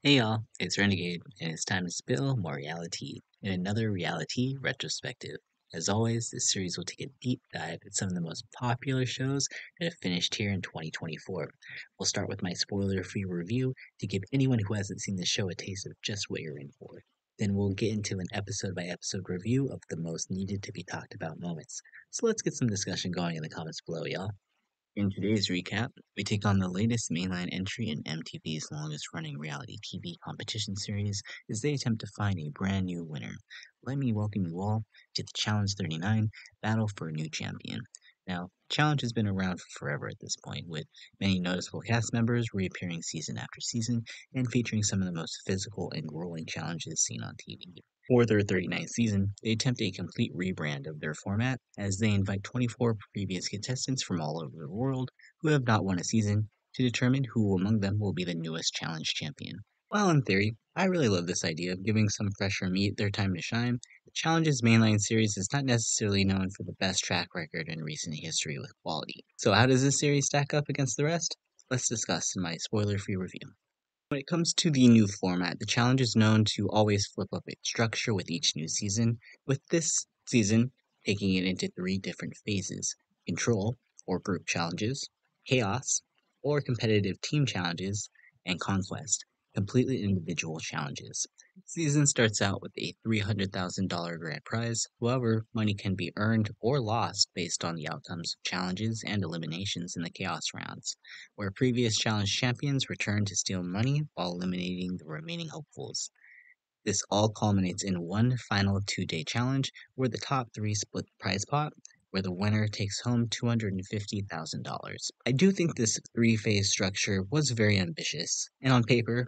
Hey y'all, it's Renegade, and it's time to spill more Reali-Tea in another Reali-Tea retrospective. As always, this series will take a deep dive at some of the most popular shows that have finished here in 2024. We'll start with my spoiler-free review to give anyone who hasn't seen the show a taste of just what you're in for. Then we'll get into an episode-by-episode review of the most needed to be talked about moments. So let's get some discussion going in the comments below, y'all. In today's recap, we take on the latest mainline entry in MTV's longest-running reality TV competition series as they attempt to find a brand new winner. Let me welcome you all to the Challenge 39 Battle for a New Champion. Now, Challenge has been around for forever at this point, with many noticeable cast members reappearing season after season and featuring some of the most physical and grueling challenges seen on TV. For their 39th season, they attempt a complete rebrand of their format as they invite 24 previous contestants from all over the world who have not won a season to determine who among them will be the newest challenge champion. While in theory, I really love this idea of giving some fresher meat their time to shine, the Challenge's mainline series is not necessarily known for the best track record in recent history with quality. So how does this series stack up against the rest? Let's discuss in my spoiler-free review. When it comes to the new format, the challenge is known to always flip up its structure with each new season, with this season taking it into three different phases: control, or group challenges, chaos, or competitive team challenges, and conquest, completely individual challenges. Season starts out with a $300,000 grand prize. However, money can be earned or lost based on the outcomes of challenges and eliminations in the chaos rounds, where previous challenge champions return to steal money while eliminating the remaining hopefuls. This all culminates in one final 2-day challenge where the top three split the prize pot, where the winner takes home $250,000. I do think this three-phase structure was very ambitious, and on paper,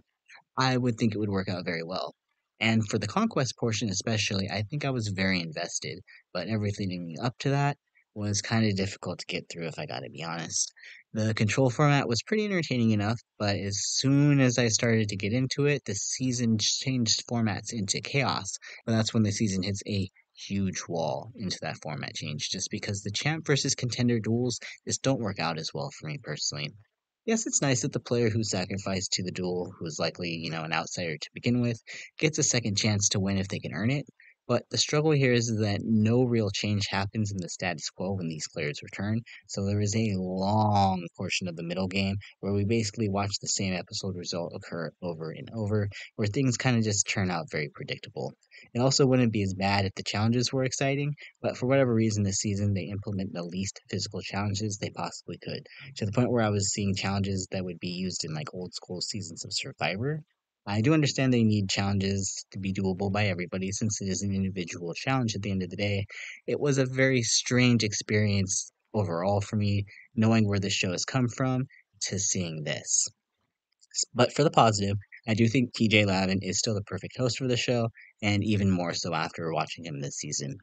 I would think it would work out very well. And for the conquest portion especially, I think I was very invested, but everything leading up to that was kind of difficult to get through if I gotta be honest. The control format was pretty entertaining enough, but as soon as I started to get into it, the season changed formats into chaos. But that's when the season hits a huge wall into that format change, just because the champ versus contender duels just don't work out as well for me personally. Yes, it's nice that the player who sacrificed to the duel, who is likely, an outsider to begin with, gets a second chance to win if they can earn it. But the struggle here is that no real change happens in the status quo when these players return. So there is a long portion of the middle game where we basically watch the same episode result occur over and over, where things kind of just turn out very predictable. It also wouldn't be as bad if the challenges were exciting, but for whatever reason this season they implement the least physical challenges they possibly could, to the point where I was seeing challenges that would be used in like old school seasons of Survivor. I do understand they need challenges to be doable by everybody since it is an individual challenge at the end of the day. It was a very strange experience overall for me, knowing where the show has come from to seeing this. But for the positive, I do think TJ Lavin is still the perfect host for the show, and even more so after watching him this season.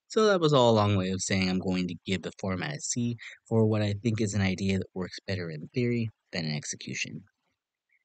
So that was all a long way of saying I'm going to give the format a C for what I think is an idea that works better in theory than in execution.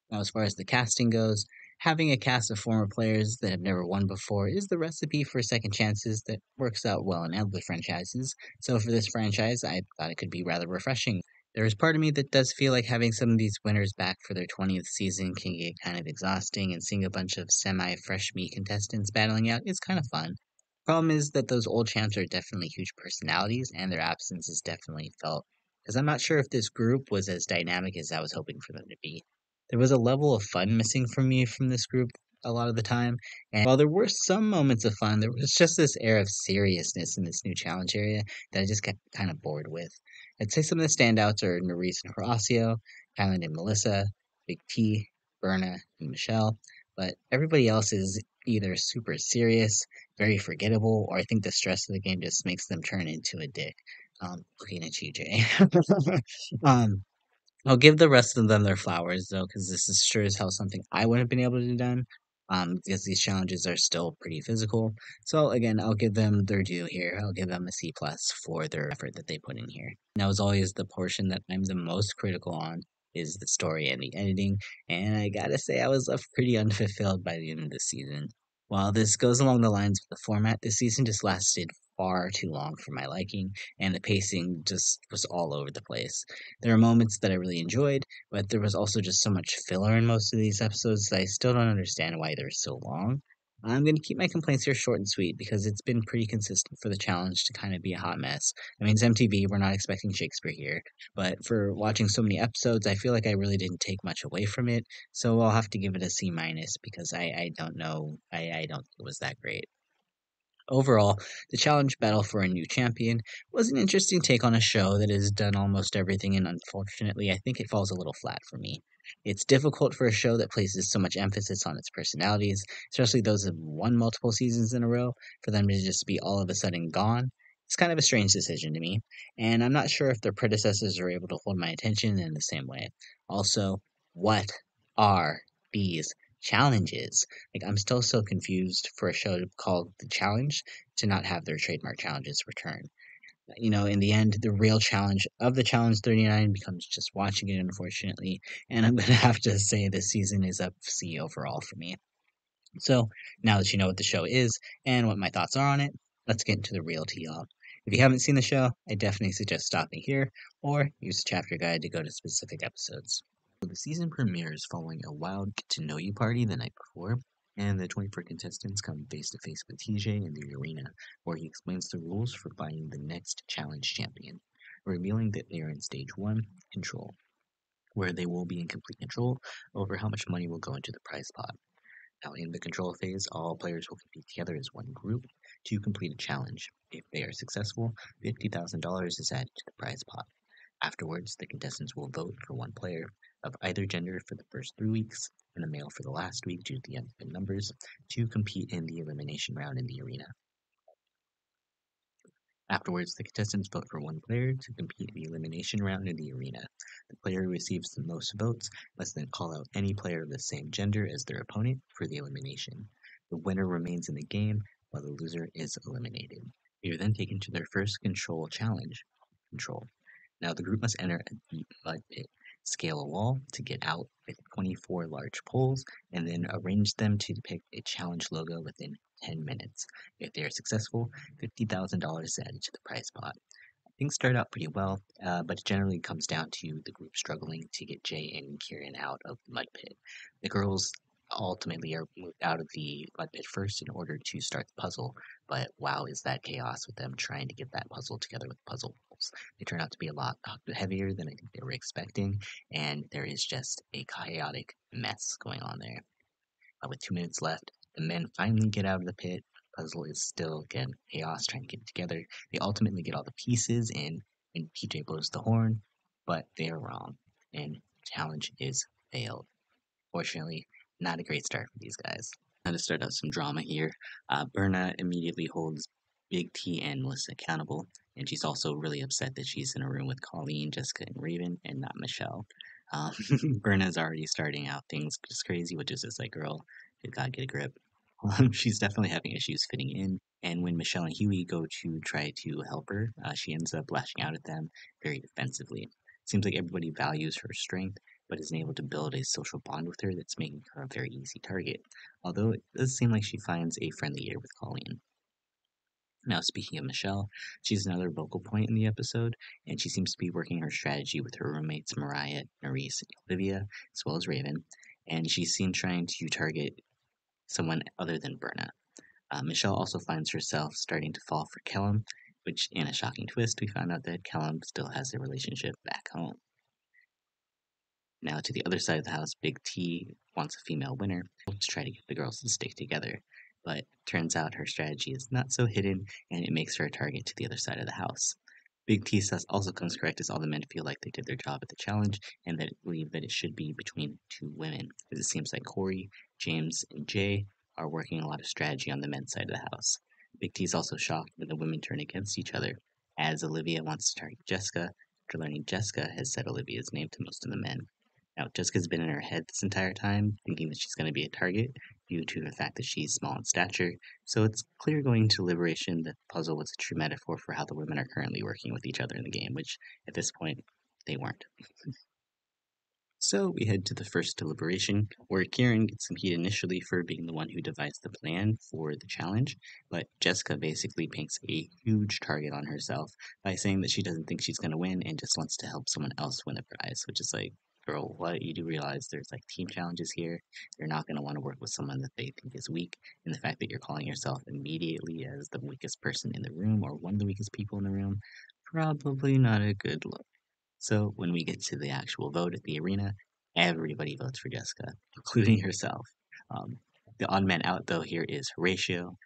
Now, as far as the casting goes, having a cast of former players that have never won before is the recipe for second chances that works out well in other franchises. So for this franchise, I thought it could be rather refreshing. There is part of me that does feel like having some of these winners back for their 20th season can get kind of exhausting, and seeing a bunch of semi-fresh meat contestants battling out is kind of fun. Problem is that those old champs are definitely huge personalities, and their absence is definitely felt, because I'm not sure if this group was as dynamic as I was hoping for them to be. There was a level of fun missing from me from this group a lot of the time, and while there were some moments of fun, there was just this air of seriousness in this new challenge area that I just got kind of bored with. I'd say some of the standouts are Maurice and Horacio, Kylan and Melissa, Big T, Berna, and Michelle, but everybody else is either super serious, very forgettable, or I think the stress of the game just makes them turn into a dick. Looking at you, Jay. um, I'll give the rest of them their flowers though, because this is sure as hell something I wouldn't have been able to do done. Because these challenges are still pretty physical. So again, I'll give them their due here. I'll give them a C plus for their effort that they put in here. Now, as always, the portion that I'm the most critical on is the story and the editing, and I gotta say I was left pretty unfulfilled by the end of the season. While this goes along the lines of the format, this season just lasted far too long for my liking, and the pacing just was all over the place. There are moments that I really enjoyed, but there was also just so much filler in most of these episodes that I still don't understand why they're so long. I'm going to keep my complaints here short and sweet because it's been pretty consistent for the challenge to kind of be a hot mess. I mean, it's MTV, we're not expecting Shakespeare here, but for watching so many episodes, I feel like I really didn't take much away from it, so I'll have to give it a C minus because I don't know. I don't think it was that great. Overall, the challenge battle for a new champion was an interesting take on a show that has done almost everything, and unfortunately, I think it falls a little flat for me. It's difficult for a show that places so much emphasis on its personalities, especially those that have won multiple seasons in a row, for them to just be all of a sudden gone. It's kind of a strange decision to me, and I'm not sure if their predecessors are able to hold my attention in the same way. Also, what are these challenges? Like, I'm still so confused for a show called The Challenge to not have their trademark challenges return. In the end, the real challenge of the Challenge 39 becomes just watching it, unfortunately. And I'm going to have to say this season is up C overall for me. So, now that you know what the show is and what my thoughts are on it, let's get into the real tea, y'all. If you haven't seen the show, I definitely suggest stopping here or use the chapter guide to go to specific episodes. So the season premieres following a wild get to know you party the night before, and the 24 contestants come face to face with TJ in the arena, where he explains the rules for finding the next challenge champion, revealing that they are in stage 1, control, where they will be in complete control over how much money will go into the prize pot. Now, in the control phase, all players will compete together as one group to complete a challenge. If they are successful, $50,000 is added to the prize pot. Afterwards, the contestants will vote for one player of either gender for the first 3 weeks and a male for the last week due to the uneven numbers to compete in the elimination round in the arena. Afterwards, the contestants vote for one player to compete in the elimination round in the arena. The player who receives the most votes must then call out any player of the same gender as their opponent for the elimination. The winner remains in the game while the loser is eliminated. They are then taken to their first control challenge. Control. Now, the group must enter a deep mud pit, scale a wall to get out with 24 large poles, and then arrange them to depict a challenge logo within 10 minutes. If they are successful, $50,000 is added to the prize pot. Things start out pretty well, but it generally comes down to the group struggling to get Jay and Kieran out of the mud pit. The girls ultimately are moved out of the mud pit first in order to start the puzzle, but wow, is that chaos with them trying to get that puzzle together with puzzle balls. They turn out to be a lot heavier than I think they were expecting, and there is just a chaotic mess going on there. With 2 minutes left, the men finally get out of the pit. Puzzle is still, again, chaos trying to get it together. They ultimately get all the pieces in, and PJ blows the horn, but they are wrong, and challenge is failed. Fortunately, not a great start for these guys. Now to start out some drama here, Berna immediately holds Big T and Melissa accountable, and she's also really upset that she's in a room with Colleen, Jessica, and Raven, and not Michelle. Um, Berna's already starting out things just crazy, which is just like, girl, you gotta get a grip. She's definitely having issues fitting in, and when Michelle and Huey go to try to help her, she ends up lashing out at them very defensively. Seems like everybody values her strength, but isn't able to build a social bond with her that's making her a very easy target, although it does seem like she finds a friendly ear with Colleen. Now, speaking of Michelle, she's another vocal point in the episode, and she seems to be working her strategy with her roommates Mariah, Nerese, and Olivia, as well as Raven, and she's seen trying to target someone other than Berna. Michelle also finds herself starting to fall for Kellum, which, in a shocking twist, we found out that Kellum still has a relationship back home. Now, to the other side of the house, Big T wants a female winner to try to get the girls to stick together. But turns out her strategy is not so hidden, and it makes her a target to the other side of the house. Big T also comes correct as all the men feel like they did their job at the challenge, and that believe that it should be between two women. As it seems like Corey, James, and Jay are working a lot of strategy on the men's side of the house. Big T is also shocked when the women turn against each other, as Olivia wants to target Jessica, after learning Jessica has said Olivia's name to most of the men. Now, Jessica's been in her head this entire time, thinking that she's going to be a target due to the fact that she's small in stature, so it's clear going into Liberation that the puzzle was a true metaphor for how the women are currently working with each other in the game, which, at this point, they weren't. So we head to the first deliberation, where Kieran gets some heat initially for being the one who devised the plan for the challenge, but Jessica basically paints a huge target on herself by saying that she doesn't think she's going to win and just wants to help someone else win the prize, which is like, girl, what? You do realize there's like team challenges here. You're not going to want to work with someone that they think is weak, and the fact that you're calling yourself immediately as the weakest person in the room or one of the weakest people in the room, probably not a good look. So when we get to the actual vote at the arena, everybody votes for Jessica, including herself. Um, the odd man out, though, here is Horatio,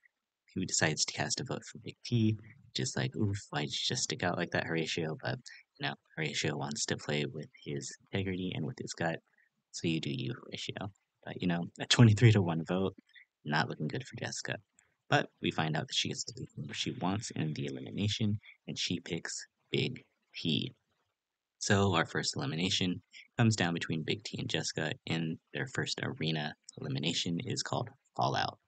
who decides to cast a vote for Big T. Just like, oof, why'd you just stick out like that, Horatio? But no, Horatio wants to play with his integrity and with his gut. So you do you, Horatio. But a 23 to 1 vote, not looking good for Jessica. But we find out that she gets to do what she wants in the elimination, and she picks Big T. So our first elimination comes down between Big T and Jessica, and their first arena elimination is called Fallout.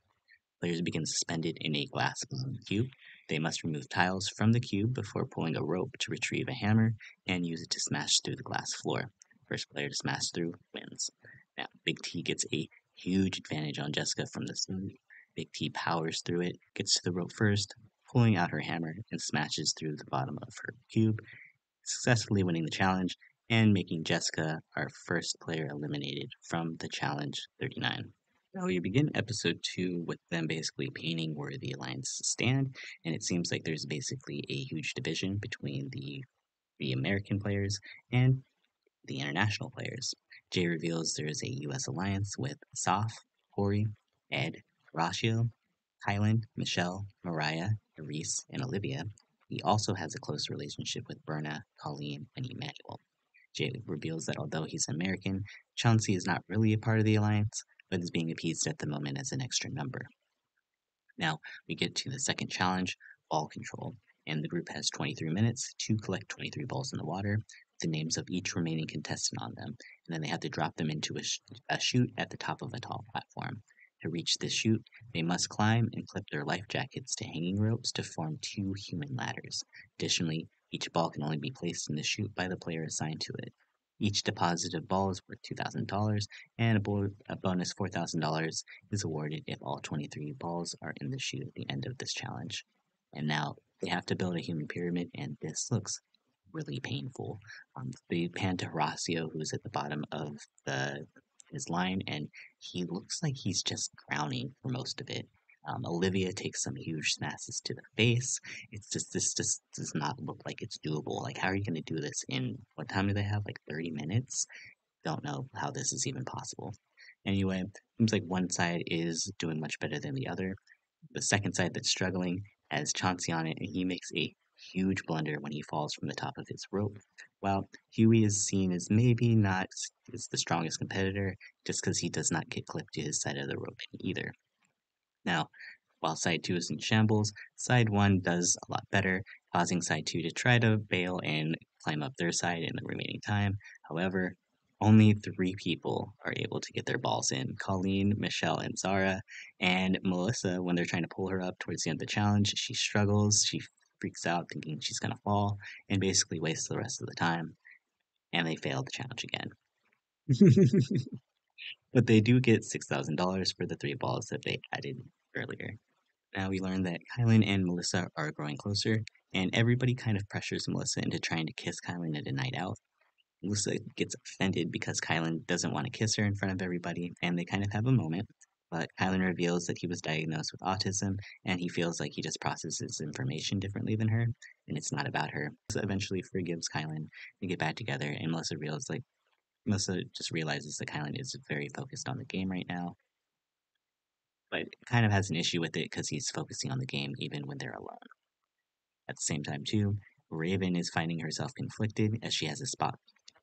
Players begin suspended in a glass cube. They must remove tiles from the cube before pulling a rope to retrieve a hammer and use it to smash through the glass floor. First player to smash through wins. Now, Big T gets a huge advantage on Jessica from the start. Big T powers through it, gets to the rope first, pulling out her hammer, and smashes through the bottom of her cube, successfully winning the challenge and making Jessica our first player eliminated from the challenge 39. Now we begin episode 2 with them basically painting where the alliances stand, and it seems like there's basically a huge division between the American players and the international players. Jay reveals there is a U.S. alliance with Soph, Corey, Ed, Horatio, Kylan, Michelle, Mariah, Reese, and Olivia. He also has a close relationship with Berna, Colleen, and Emmanuel. Jay reveals that although he's American, Chauncey is not really a part of the alliance, but is being appeased at the moment as an extra member. Now, we get to the second challenge, ball control, and the group has 23 minutes to collect 23 balls in the water, with the names of each remaining contestant on them, and then they have to drop them into a chute at the top of a tall platform. To reach this chute, they must climb and clip their life jackets to hanging ropes to form 2 human ladders. Additionally, each ball can only be placed in the chute by the player assigned to it. Each deposited ball is worth $2,000, and a bonus $4,000 is awarded if all 23 balls are in the chute at the end of this challenge. And now they have to build a human pyramid, and this looks really painful. They pan to Horacio, who's at the bottom of his line, and he looks like he's just drowning for most of it. Olivia takes some huge smashes to the face. This just does not look like it's doable. Like, how are you going to do this in what time do they have? Like 30 minutes? Don't know how this is even possible. Anyway, seems like one side is doing much better than the other. The second side that's struggling has Chauncey on it, and he makes a huge blunder when he falls from the top of his rope. While Huey is seen as maybe not as the strongest competitor, just because he does not get clipped to his side of the rope either. Now, while side 2 is in shambles, side 1 does a lot better, causing side 2 to try to bail and climb up their side in the remaining time. However, only 3 people are able to get their balls in: Colleen, Michelle, and Zara. And Melissa, when they're trying to pull her up towards the end of the challenge, she struggles, she freaks out thinking she's going to fall, and basically wastes the rest of the time. And they fail the challenge again. But they do get $6,000 for the 3 balls that they added earlier. Now we learn that Kylan and Melissa are growing closer, and everybody kind of pressures Melissa into trying to kiss Kylan at a night out. Melissa gets offended because Kylan doesn't want to kiss her in front of everybody, and they kind of have a moment. But Kylan reveals that he was diagnosed with autism, and he feels like he just processes information differently than her, and it's not about her. Melissa eventually forgives Kylan. They get back together, and Melissa just realizes that Kylan is very focused on the game right now, but kind of has an issue with it because he's focusing on the game even when they're alone. At the same time, too, Raven is finding herself conflicted as she has a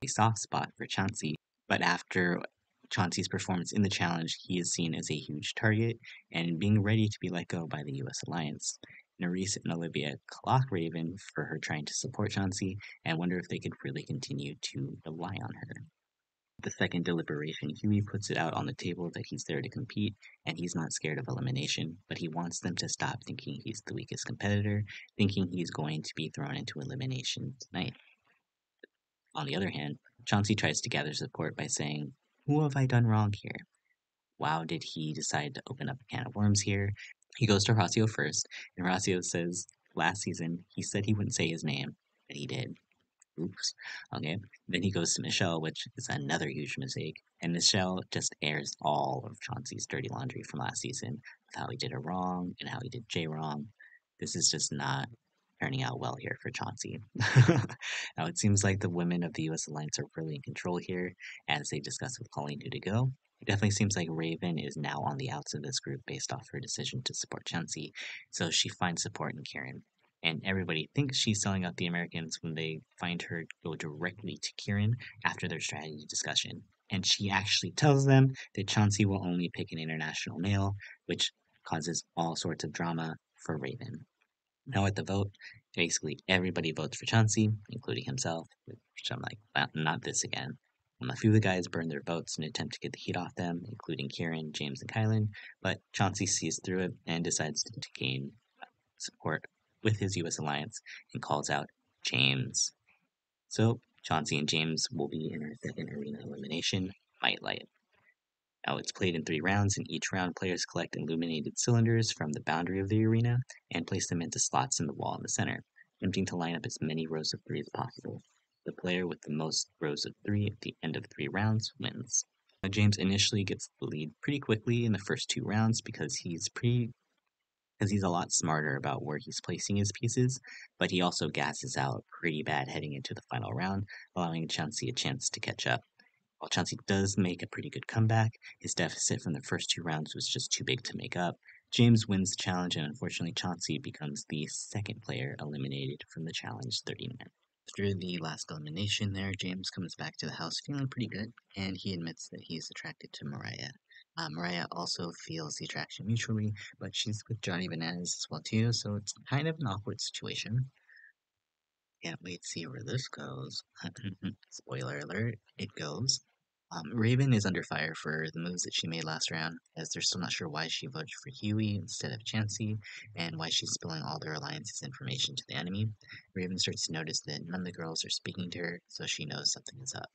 soft spot for Chauncey, but after Chauncey's performance in the challenge, he is seen as a huge target and being ready to be let go by the US Alliance. Nerisse and Olivia clock Raven for her trying to support Chauncey and wonder if they could really continue to rely on her. The second deliberation, Huey puts it out on the table that he's there to compete, and he's not scared of elimination, but he wants them to stop thinking he's the weakest competitor, thinking he's going to be thrown into elimination tonight. On the other hand, Chauncey tries to gather support by saying, "Who have I done wrong here? Wow, did he decide to open up a can of worms here?" He goes to Horacio first, and Horacio says last season he said he wouldn't say his name, but he did. Oops. Okay. Then he goes to Michelle, which is another huge mistake. And Michelle just airs all of Chauncey's dirty laundry from last season of how he did her wrong and how he did Jay wrong. This is just not turning out well here for Chauncey. Now, it seems like the women of the U.S. Alliance are really in control here as they discuss with Colleen who to go. It definitely seems like Raven is now on the outs of this group based off her decision to support Chauncey, so she finds support in Karen, and everybody thinks she's selling out the Americans when they find her go directly to Kieran after their strategy discussion. And she actually tells them that Chauncey will only pick an international male, which causes all sorts of drama for Raven. Now at the vote, basically everybody votes for Chauncey, including himself, which I'm like, not this again. A few of the guys burn their votes in an attempt to get the heat off them, including Kieran, James, and Kylan, but Chauncey sees through it and decides to gain support with his U.S. alliance and calls out James. So Chauncey and James will be in our second arena elimination, Might Light. Now it's played in 3 rounds. In each round, players collect illuminated cylinders from the boundary of the arena and place them into slots in the wall in the center, attempting to line up as many rows of 3 as possible. The player with the most rows of 3 at the end of 3 rounds wins. Now, James initially gets the lead pretty quickly in the first 2 rounds because he's a lot smarter about where he's placing his pieces, but he also gasses out pretty bad heading into the final round, allowing Chauncey a chance to catch up. While Chauncey does make a pretty good comeback, his deficit from the first 2 rounds was just too big to make up. James wins the challenge, and unfortunately Chauncey becomes the second player eliminated from the challenge 30-man. After the last elimination there, James comes back to the house feeling pretty good, and he admits that he's attracted to Mariah. Mariah also feels the attraction mutually, but she's with Johnny Bananas as well too, so it's kind of an awkward situation. Can't wait to see where this goes. Spoiler alert, it goes. Raven is under fire for the moves that she made last round, as they're still not sure why she voted for Huey instead of Chansey, and why she's spilling all their alliance's information to the enemy. Raven starts to notice that none of the girls are speaking to her, so she knows something is up.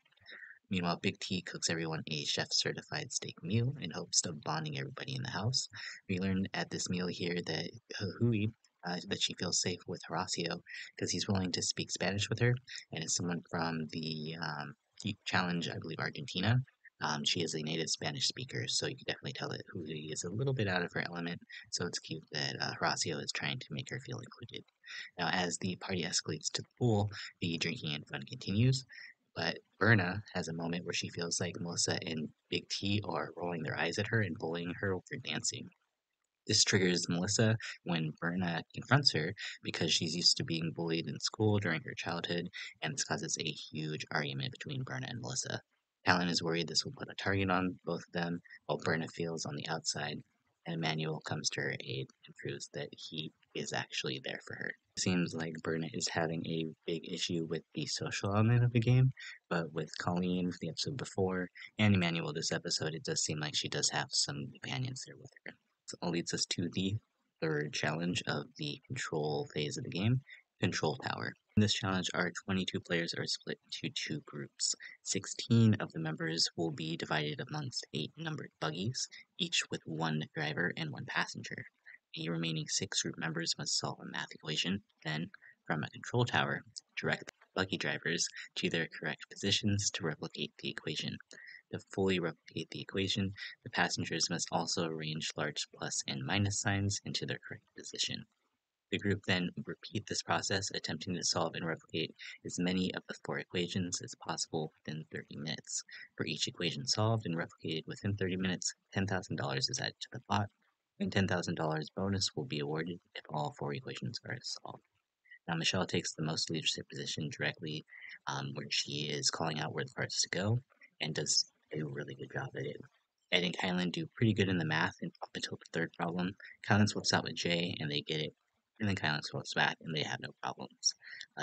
Meanwhile, Big T cooks everyone a chef-certified steak meal in hopes of bonding everybody in the house. We learn at this meal here that Hui, that she feels safe with Horacio because he's willing to speak Spanish with her, and is someone from the challenge, I believe, Argentina. She is a native Spanish speaker, so you can definitely tell that Hui is a little bit out of her element, so it's cute that Horacio is trying to make her feel included. Now, as the party escalates to the pool, the drinking and fun continues. But Berna has a moment where she feels like Melissa and Big T are rolling their eyes at her and bullying her over dancing. This triggers Melissa when Berna confronts her because she's used to being bullied in school during her childhood, and this causes a huge argument between Berna and Melissa. Talon is worried this will put a target on both of them, while Berna feels on the outside, and Emmanuel comes to her aid and proves that he is actually there for her. It seems like Berna is having a big issue with the social element of the game, but with Colleen the episode before and Emmanuel this episode, it does seem like she does have some companions there with her. So that leads us to the third challenge of the control phase of the game, Control Tower. In this challenge, our 22 players are split into 2 groups. 16 of the members will be divided amongst 8 numbered buggies, each with 1 driver and 1 passenger. The remaining 6 group members must solve a math equation, then, from a control tower, direct the buggy drivers to their correct positions to replicate the equation. To fully replicate the equation, the passengers must also arrange large plus and minus signs into their correct position. The group then repeat this process, attempting to solve and replicate as many of the 4 equations as possible within 30 minutes. For each equation solved and replicated within 30 minutes, $10,000 is added to the pot, and $10,000 bonus will be awarded if all 4 equations are solved. Now, Michelle takes the most leadership position directly, where she is calling out where the parts to go, and does a really good job at it. Ed and Kylan do pretty good in the math up until the 3rd problem. Kylan swaps out with Jay, and they get it. And then Kylan swaps back, and they have no problems.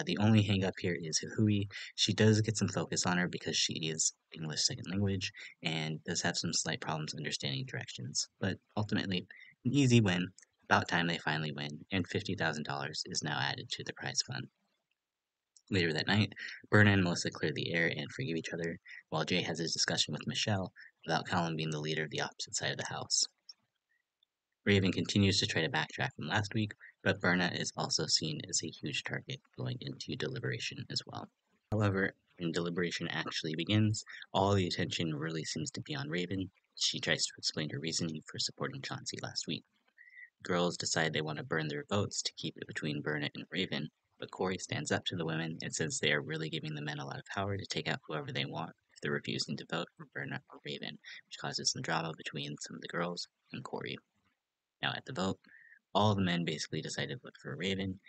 The only hang up here is Hui. She does get some focus on her because she is English second language, and does have some slight problems understanding directions. But ultimately, an easy win. About time they finally win, and $50,000 is now added to the prize fund. Later that night, Berna and Melissa clear the air and forgive each other, while Jay has his discussion with Michelle about Callum being the leader of the opposite side of the house. Raven continues to try to backtrack from last week, but Berna is also seen as a huge target going into deliberation as well. However, when deliberation actually begins, all the attention really seems to be on Raven. She tries to explain her reasoning for supporting Chauncey last week. Girls decide they want to burn their votes to keep it between Berna and Raven, but Corey stands up to the women and says they are really giving the men a lot of power to take out whoever they want if they're refusing to vote for Berna or Raven, which causes some drama between some of the girls and Corey. Now, at the vote, all the men basically decide to vote for Raven,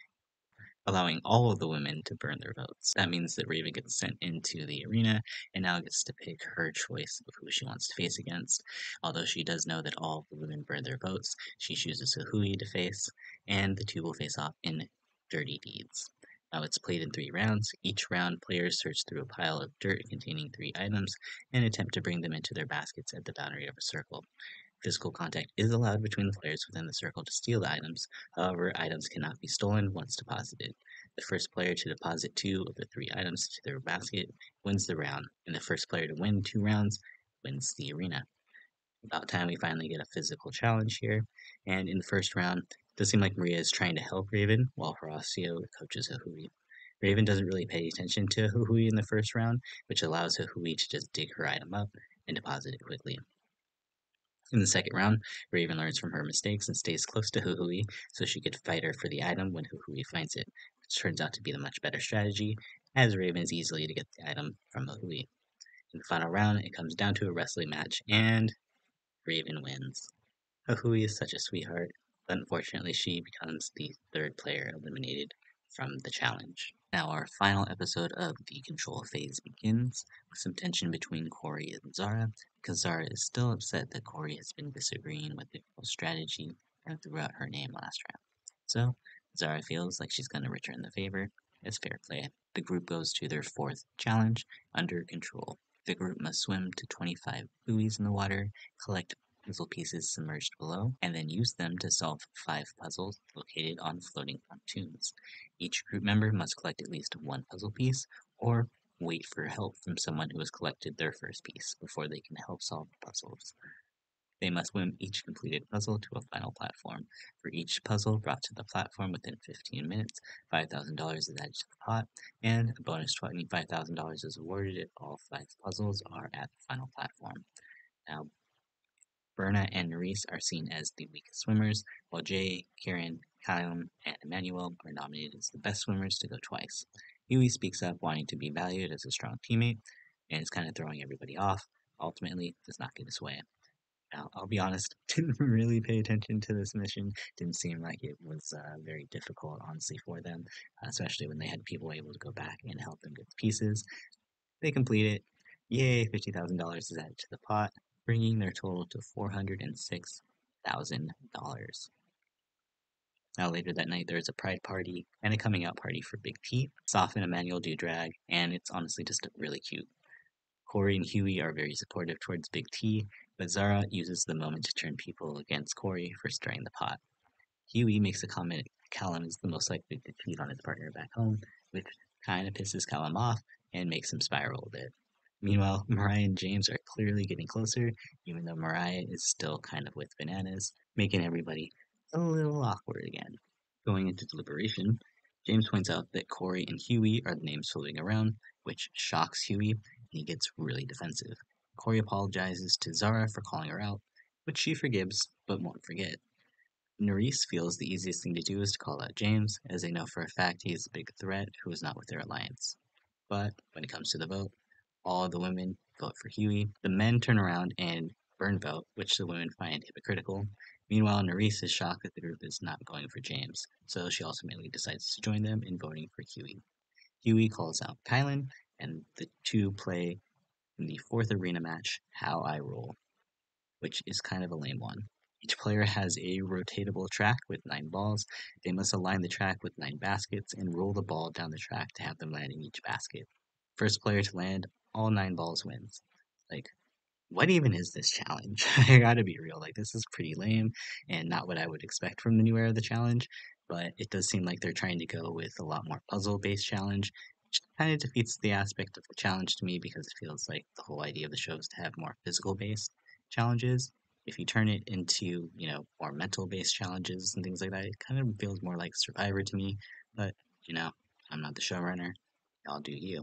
allowing all of the women to burn their votes. That means that Raven gets sent into the arena and now gets to pick her choice of who she wants to face against. Although she does know that all of the women burn their votes, she chooses Sahui to face, and the two will face off in Dirty Deeds. Now it's played in 3 rounds. Each round, players search through a pile of dirt containing 3 items and attempt to bring them into their baskets at the boundary of a circle. Physical contact is allowed between the players within the circle to steal the items. However, items cannot be stolen once deposited. The first player to deposit 2 of the 3 items to their basket wins the round, and the first player to win 2 rounds wins the arena. About time we finally get a physical challenge here, and in the first round, it does seem like Maria is trying to help Raven, while Horacio coaches Ahui. Raven doesn't really pay attention to Ahui in the first round, which allows Ahui to just dig her item up and deposit it quickly. In the second round, Raven learns from her mistakes and stays close to Huhui so she could fight her for the item when Huhui finds it, which turns out to be the much better strategy, as Raven is easily to get the item from Huhui. In the final round, it comes down to a wrestling match, and Raven wins. Huhui is such a sweetheart, but unfortunately she becomes the third player eliminated from the challenge. Now our final episode of the control phase begins with some tension between Corey and Zara, because Zara is still upset that Corey has been disagreeing with the girl's strategy and threw out her name last round. So Zara feels like she's going to return the favor as fair play. The group goes to their 4th challenge, Under Control. The group must swim to 25 buoys in the water, collect puzzle pieces submerged below, and then use them to solve 5 puzzles located on floating pontoons. Each group member must collect at least 1 puzzle piece, or wait for help from someone who has collected their first piece before they can help solve the puzzles. They must swim each completed puzzle to a final platform. For each puzzle brought to the platform within 15 minutes, $5,000 is added to the pot, and a bonus $25,000 is awarded if all 5 puzzles are at the final platform. Now, Berna and Nerys are seen as the weakest swimmers, while Jay, Karen, Callum, and Emmanuel are nominated as the best swimmers to go twice. Huey speaks up, wanting to be valued as a strong teammate, and is kind of throwing everybody off. Ultimately, does not get his way. Now, I'll be honest, didn't really pay attention to this mission. Didn't seem like it was very difficult, honestly, for them, especially when they had people able to go back and help them get the pieces. They complete it. Yay, $50,000 is added to the pot, bringing their total to $406,000. Now, later that night, there's a pride party and a coming out party for Big T. It's often a manual do drag, and it's honestly just really cute. Corey and Huey are very supportive towards Big T, but Zara uses the moment to turn people against Corey for stirring the pot. Huey makes a comment Callum is the most likely to cheat on his partner back home, which kind of pisses Callum off and makes him spiral a bit. Meanwhile, Mariah and James are clearly getting closer, even though Mariah is still kind of with Bananas, making everybody a little awkward again. Going into deliberation, James points out that Corey and Huey are the names floating around, which shocks Huey, and he gets really defensive. Corey apologizes to Zara for calling her out, which she forgives but won't forget. Nerys feels the easiest thing to do is to call out James, as they know for a fact he is a big threat who is not with their alliance. But when it comes to the vote, all of the women vote for Huey. The men turn around and burn vote, which the women find hypocritical. Meanwhile, Nerys is shocked that the group is not going for James, so she ultimately decides to join them in voting for Huey. Huey calls out Kylan, and the two play in the 4th arena match, How I Roll, which is kind of a lame one. Each player has a rotatable track with 9 balls. They must align the track with 9 baskets and roll the ball down the track to have them land in each basket. First player to land all 9 balls wins. Like, what even is this challenge? I gotta be real, like, this is pretty lame and not what I would expect from the new era of the challenge, but it does seem like they're trying to go with a lot more puzzle-based challenge, which kind of defeats the aspect of the challenge to me because it feels like the whole idea of the show is to have more physical-based challenges. If you turn it into, more mental-based challenges and things like that, it kind of feels more like Survivor to me. But, I'm not the showrunner. Y'all do you.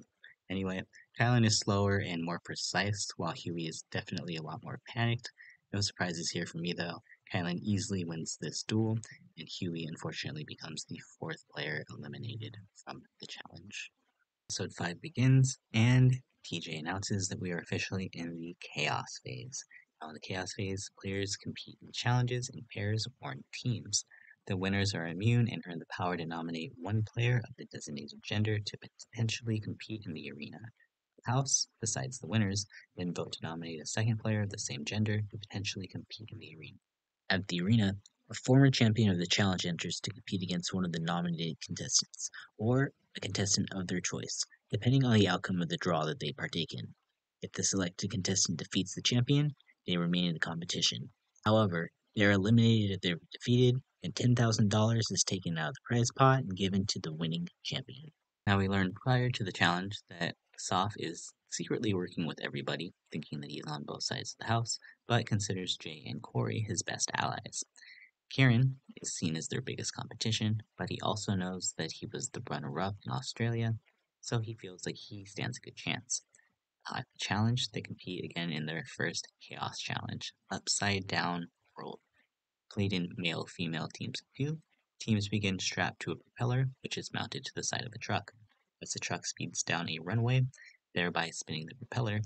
Anyway, Kylan is slower and more precise, while Huey is definitely a lot more panicked. No surprises here for me though. Kylan easily wins this duel, and Huey unfortunately becomes the fourth player eliminated from the challenge. Episode 5 begins, and TJ announces that we are officially in the Chaos phase. Now, in the Chaos phase, players compete in challenges in pairs or in teams. The winners are immune and earn the power to nominate one player of the designated gender to potentially compete in the arena. The House, besides the winners, then vote to nominate a second player of the same gender to potentially compete in the arena. At the arena, a former champion of the challenge enters to compete against one of the nominated contestants, or a contestant of their choice, depending on the outcome of the draw that they partake in. If the selected contestant defeats the champion, they remain in the competition. However, they are eliminated if they're defeated, and $10,000 is taken out of the prize pot and given to the winning champion. Now, we learned prior to the challenge that Soph is secretly working with everybody, thinking that he's on both sides of the house, but considers Jay and Corey his best allies. Kieran is seen as their biggest competition, but he also knows that he was the runner-up in Australia, so he feels like he stands a good chance. At the challenge, they compete again in their first Chaos Challenge, Upside Down World. Played in male-female teams of two, teams begin strapped to a propeller, which is mounted to the side of a truck. As the truck speeds down a runway, thereby spinning the propeller,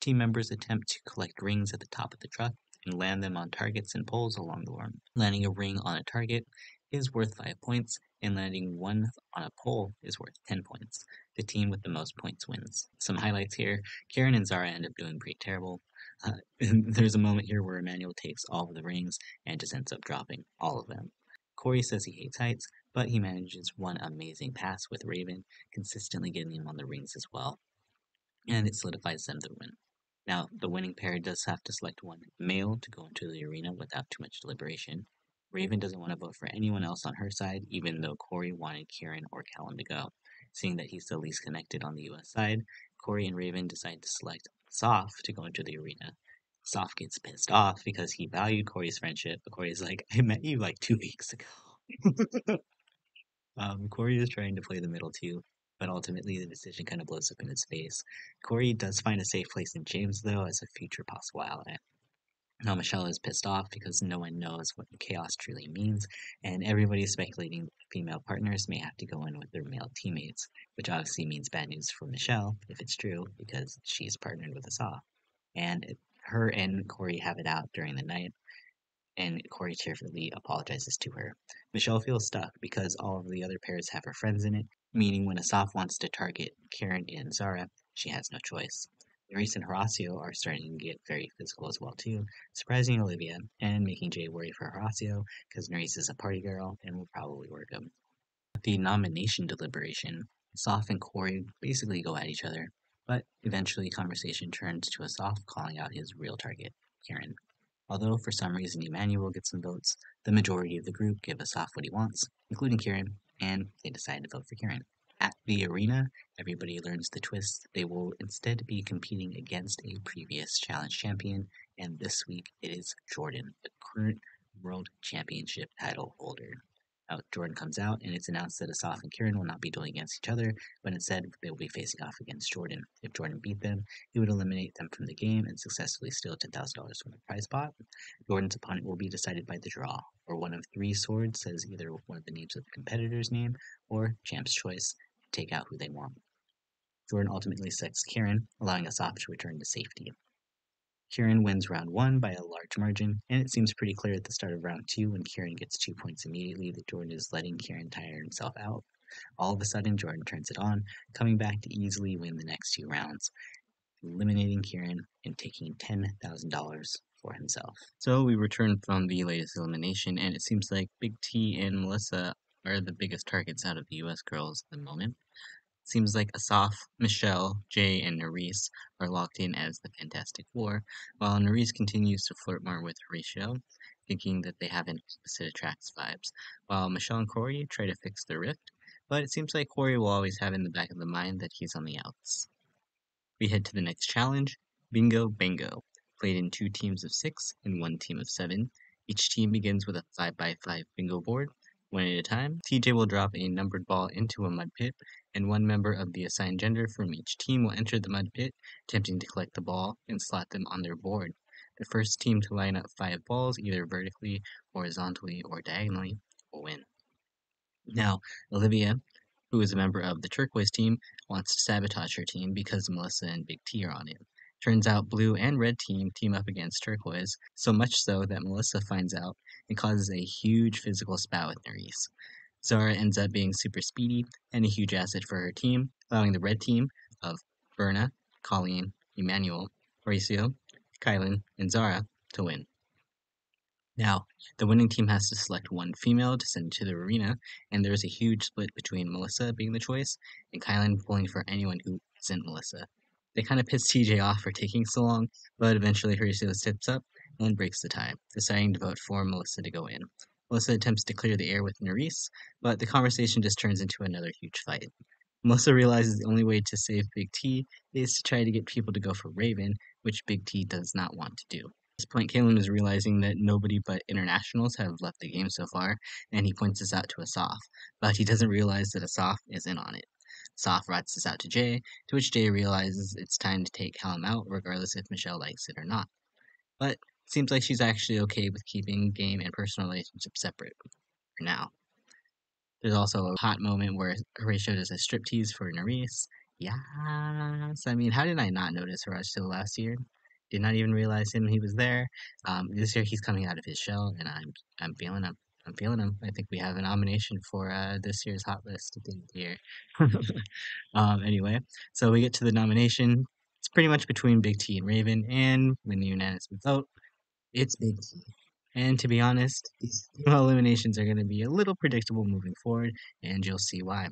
team members attempt to collect rings at the top of the truck and land them on targets and poles along the run. Landing a ring on a target is worth 5 points, and landing one on a pole is worth 10 points. The team with the most points wins. Some highlights here. Karen and Zara end up doing pretty terrible. There's a moment here where Emmanuel takes all of the rings and just ends up dropping all of them. Corey says he hates heights, but he manages one amazing pass with Raven, consistently getting him on the rings as well, and it solidifies them to win. Now, the winning pair does have to select one male to go into the arena without too much deliberation. Raven doesn't want to vote for anyone else on her side, even though Corey wanted Kieran or Callum to go. Seeing that he's the least connected on the US side, Corey and Raven decide to select Soph to go into the arena. Soph gets pissed off because he valued Corey's friendship, but Corey's like, I met you like 2 weeks ago. Corey is trying to play the middle too, but ultimately the decision kind of blows up in his face. Corey does find a safe place in James, though, as a future possible ally. Now, Michelle is pissed off because no one knows what chaos truly means, and everybody is speculating that female partners may have to go in with their male teammates, which obviously means bad news for Michelle, if it's true, because she's partnered with Asaf. And her and Corey have it out during the night, and Corey cheerfully apologizes to her. Michelle feels stuck because all of the other pairs have her friends in it, meaning when Asaf wants to target Karen and Zara, she has no choice. Maurice and Horacio are starting to get very physical as well too, surprising Olivia and making Jay worry for Horacio because Maurice is a party girl and will probably work him. At the nomination deliberation, Asaf and Corey basically go at each other, but eventually conversation turns to Asaf calling out his real target, Karen. Although for some reason Emmanuel gets some votes, the majority of the group give Asaf what he wants, including Kieran, and they decide to vote for Kieran. At the arena, everybody learns the twist. They will instead be competing against a previous challenge champion, and this week it is Jordan, the current world championship title holder. Now, Jordan comes out, and it's announced that Asaf and Kieran will not be dueling against each other, but instead they will be facing off against Jordan. If Jordan beat them, he would eliminate them from the game and successfully steal $10,000 from the prize pot. Jordan's opponent will be decided by the draw, or one of three swords says either one of the names of the competitor's name or champ's choice to take out who they want. Jordan ultimately selects Kieran, allowing Asaf to return to safety. Kieran wins round 1 by a large margin, and it seems pretty clear at the start of round 2 when Kieran gets 2 points immediately that Jordan is letting Kieran tire himself out. All of a sudden, Jordan turns it on, coming back to easily win the next 2 rounds, eliminating Kieran and taking $10,000 for himself. So we return from the latest elimination, and it seems like Big T and Melissa are the biggest targets out of the US girls at the moment. Seems like Asaf, Michelle, Jay, and Nerys are locked in as the Fantastic Four, while Nerys continues to flirt more with Horatio, thinking that they have an opposite attracts vibes, while Michelle and Corey try to fix the rift, but it seems like Corey will always have in the back of the mind that he's on the outs. We head to the next challenge, Bingo Bango, played in 2 teams of 6 and 1 team of 7. Each team begins with a 5x5 bingo board. One at a time, TJ will drop a numbered ball into a mud pit, and one member of the assigned gender from each team will enter the mud pit, attempting to collect the ball and slot them on their board. The first team to line up 5 balls, either vertically, horizontally, or diagonally, will win. Now, Olivia, who is a member of the turquoise team, wants to sabotage her team because Melissa and Big T are on it. Turns out blue and red team up against turquoise, so much so that Melissa finds out and causes a huge physical spat with Nerys. Zara ends up being super speedy and a huge asset for her team, allowing the red team of Berna, Colleen, Emmanuel, Horacio, Kylan, and Zara to win. Now, the winning team has to select one female to send to the arena, and there is a huge split between Melissa being the choice and Kylan pulling for anyone who isn't Melissa. They kind of piss TJ off for taking so long, but eventually Horacio steps up and breaks the tie, deciding to vote for Melissa to go in. Melissa attempts to clear the air with Nerys, but the conversation just turns into another huge fight. Melissa realizes the only way to save Big T is to try to get people to go for Raven, which Big T does not want to do. At this point, Kalen is realizing that nobody but internationals have left the game so far, and he points this out to Asaf, but he doesn't realize that Asaf is in on it. Asaf writes this out to Jay, to which Jay realizes it's time to take Callum out, regardless if Michelle likes it or not. But it seems like she's actually okay with keeping game and personal relationships separate for now. There's also a hot moment where Horatio does a striptease for Nerys. Yes, I mean, how did I not notice Horatio last year? Did not even realize he was there. This year he's coming out of his shell, and I'm feeling him. I'm feeling him. I think we have a nomination for this year's hot list at the end of the year. Anyway, so we get to the nomination. It's pretty much between Big T and Raven, and when the unanimous vote, it's Big T. And to be honest, these eliminations are going to be a little predictable moving forward, and you'll see why.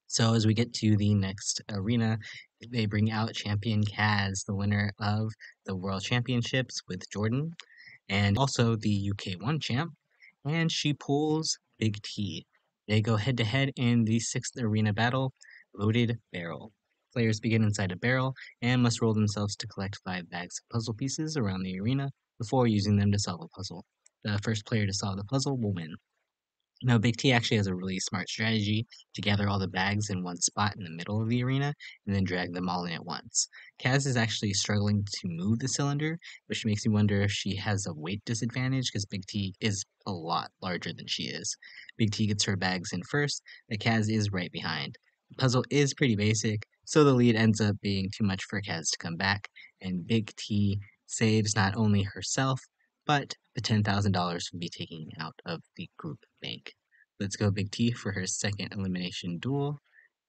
So as we get to the next arena, they bring out champion Kaz, the winner of the World Championships with Jordan, and also the UK1 champ, and she pulls Big T. They go head to head in the 6th arena battle, Loaded Barrel. Players begin inside a barrel and must roll themselves to collect 5 bags of puzzle pieces around the arena before using them to solve a puzzle. The first player to solve the puzzle will win. Now, Big T actually has a really smart strategy to gather all the bags in one spot in the middle of the arena and then drag them all in at once. Kaz is actually struggling to move the cylinder, which makes me wonder if she has a weight disadvantage because Big T is a lot larger than she is. Big T gets her bags in first, but Kaz is right behind. The puzzle is pretty basic, so the lead ends up being too much for Kaz to come back, and Big T saves not only herself, but the $10,000 will be taken out of the group bank. Let's go Big T for her second elimination duel,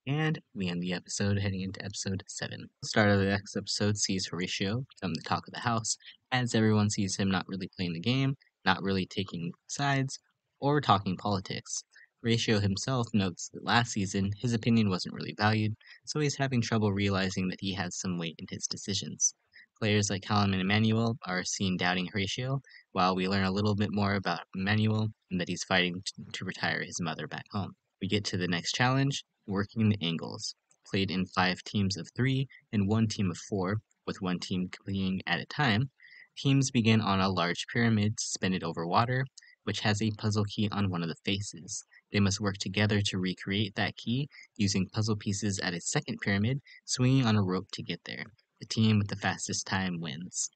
and we end the episode heading into episode 7. The start of the next episode sees Horatio become the talk of the house, as everyone sees him not really playing the game, not really taking sides, or talking politics. Horatio himself notes that last season his opinion wasn't really valued, so he's having trouble realizing that he has some weight in his decisions. Players like Callum and Emmanuel are seen doubting Horatio, while we learn a little bit more about Emmanuel and that he's fighting to retire his mother back home. We get to the next challenge, Working the Angles, played in 5 teams of 3 and 1 team of 4, with one team completing at a time. Teams begin on a large pyramid suspended over water, which has a puzzle key on one of the faces. They must work together to recreate that key, using puzzle pieces at a second pyramid, swinging on a rope to get there. The team with the fastest time wins.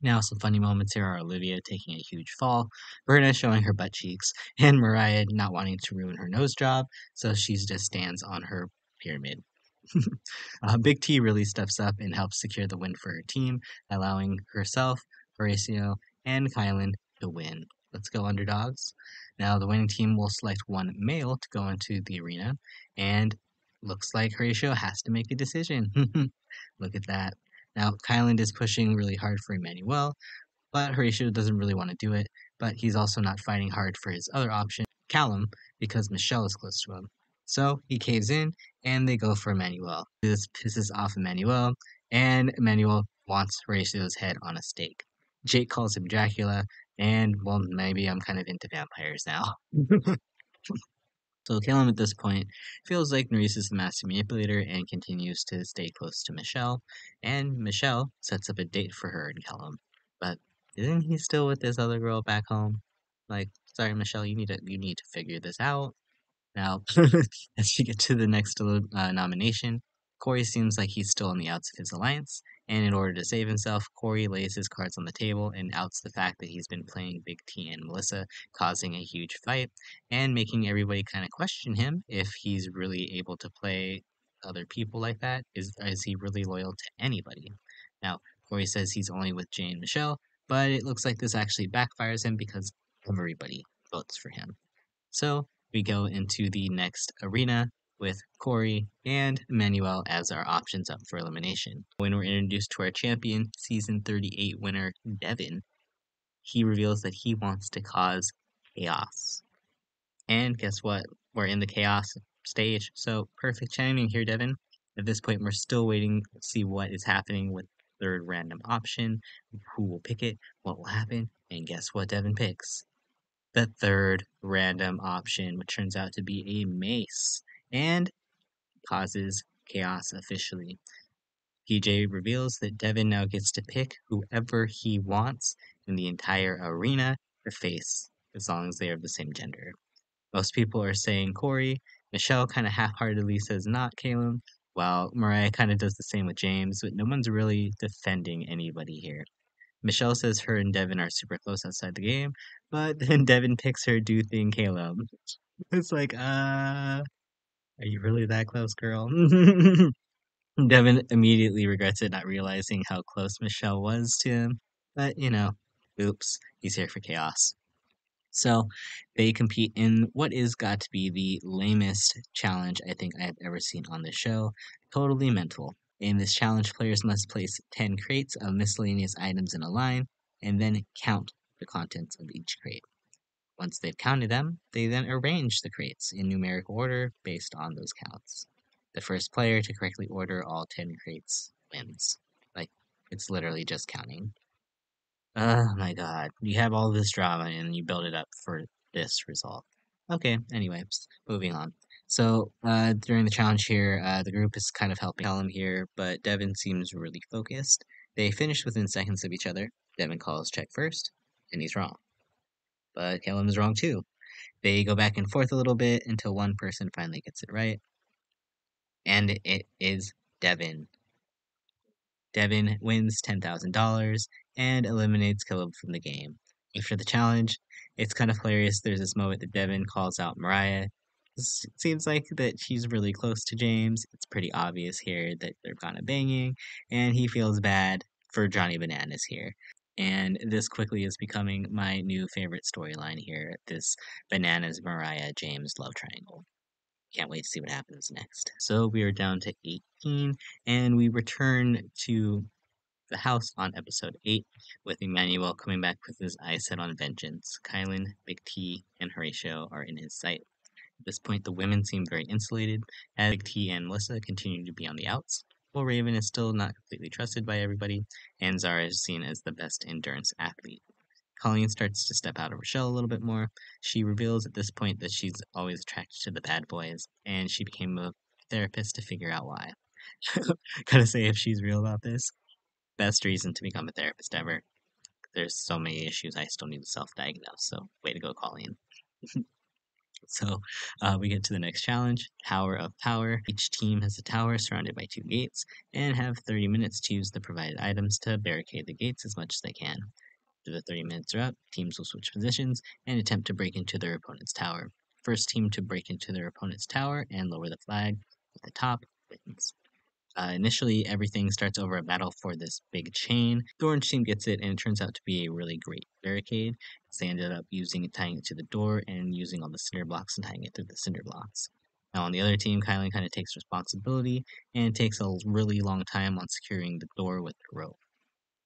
Now, some funny moments here are Olivia taking a huge fall, Berna showing her butt cheeks, and Mariah not wanting to ruin her nose job, so she just stands on her pyramid. Big T really steps up and helps secure the win for her team, allowing herself, Horacio, and Kylan to win. Let's go, underdogs. Now, the winning team will select one male to go into the arena, and looks like Horatio has to make a decision. Look at that. Now, Kylan is pushing really hard for Emmanuel, but Horatio doesn't really want to do it, but he's also not fighting hard for his other option, Callum, because Michelle is close to him. So he caves in, and they go for Emmanuel. This pisses off Emmanuel, and Emmanuel wants Horatio's head on a stake. Jake calls him Dracula, and, well, maybe I'm kind of into vampires now. So Calum at this point feels like Nerys is the master manipulator and continues to stay close to Michelle, and Michelle sets up a date for her and Calum. But isn't he still with this other girl back home? Like, sorry, Michelle, you need to figure this out. Now, as we get to the next nomination, Corey seems like he's still on the outs of his alliance, and in order to save himself, Corey lays his cards on the table and outs the fact that he's been playing Big T and Melissa, causing a huge fight, and making everybody kind of question him if he's really able to play other people like that. Is he really loyal to anybody? Now, Corey says he's only with Jay and Michelle, but it looks like this actually backfires him because everybody votes for him. So we go into the next arena with Corey and Emmanuel as our options up for elimination. When we're introduced to our champion, season 38 winner, Devin, he reveals that he wants to cause chaos. And guess what? We're in the chaos stage, so perfect timing here, Devin. At this point, we're still waiting to see what is happening with the third random option, who will pick it, what will happen, and guess what Devin picks? The third random option, which turns out to be a mace, and causes chaos officially. PJ reveals that Devin now gets to pick whoever he wants in the entire arena to face, as long as they are of the same gender. Most people are saying Corey. Michelle kind of half-heartedly says not Caleb, while Mariah kind of does the same with James, but no one's really defending anybody here. Michelle says her and Devin are super close outside the game, but then Devin picks her dude thing, Caleb. It's like, are you really that close, girl? Devin immediately regrets it, not realizing how close Michelle was to him. But, oops, he's here for chaos. So they compete in what is got to be the lamest challenge I think I've ever seen on the show. Totally mental. In this challenge, players must place 10 crates of miscellaneous items in a line and then count the contents of each crate. Once they've counted them, they then arrange the crates in numerical order based on those counts. The first player to correctly order all 10 crates wins. Like, it's literally just counting. Oh my god. You have all this drama and you build it up for this result. Okay, anyway, moving on. So, during the challenge here, the group is kind of helping Callum here, but Devin seems really focused. They finish within seconds of each other. Devin calls check first, and he's wrong. But Callum is wrong too. They go back and forth a little bit until one person finally gets it right, and it is Devin. Devin wins $10,000 and eliminates Caleb from the game. After the challenge, it's kind of hilarious. There's this moment that Devin calls out Mariah. It seems like that she's really close to James. It's pretty obvious here that they're kind of banging, and he feels bad for Johnny Bananas here. And this quickly is becoming my new favorite storyline here, this Bananas Mariah James love triangle. Can't wait to see what happens next. So we are down to 18, and we return to the house on episode 8, with Emmanuel coming back with his eyes set on vengeance. Kylan, Big T, and Horatio are in his sight. At this point, the women seem very insulated, as Big T and Melissa continue to be on the outs, while Raven is still not completely trusted by everybody, and Zara is seen as the best endurance athlete. Colleen starts to step out of her shell a little bit more. She reveals at this point that she's always attracted to the bad boys, and she became a therapist to figure out why. Gotta say, if she's real about this, best reason to become a therapist ever. There's so many issues I still need to self-diagnose, so way to go, Colleen. So we get to the next challenge, Tower of Power. Each team has a tower surrounded by 2 gates and have 30 minutes to use the provided items to barricade the gates as much as they can. After the 30 minutes are up, teams will switch positions and attempt to break into their opponent's tower. First team to break into their opponent's tower and lower the flag at the top wins. Initially, everything starts over a battle for this big chain. The orange team gets it, and it turns out to be a really great barricade. So they ended up tying it to the door and using all the cinder blocks and tying it through the cinder blocks. Now, on the other team, Kylan kind of takes responsibility and takes a really long time on securing the door with the rope.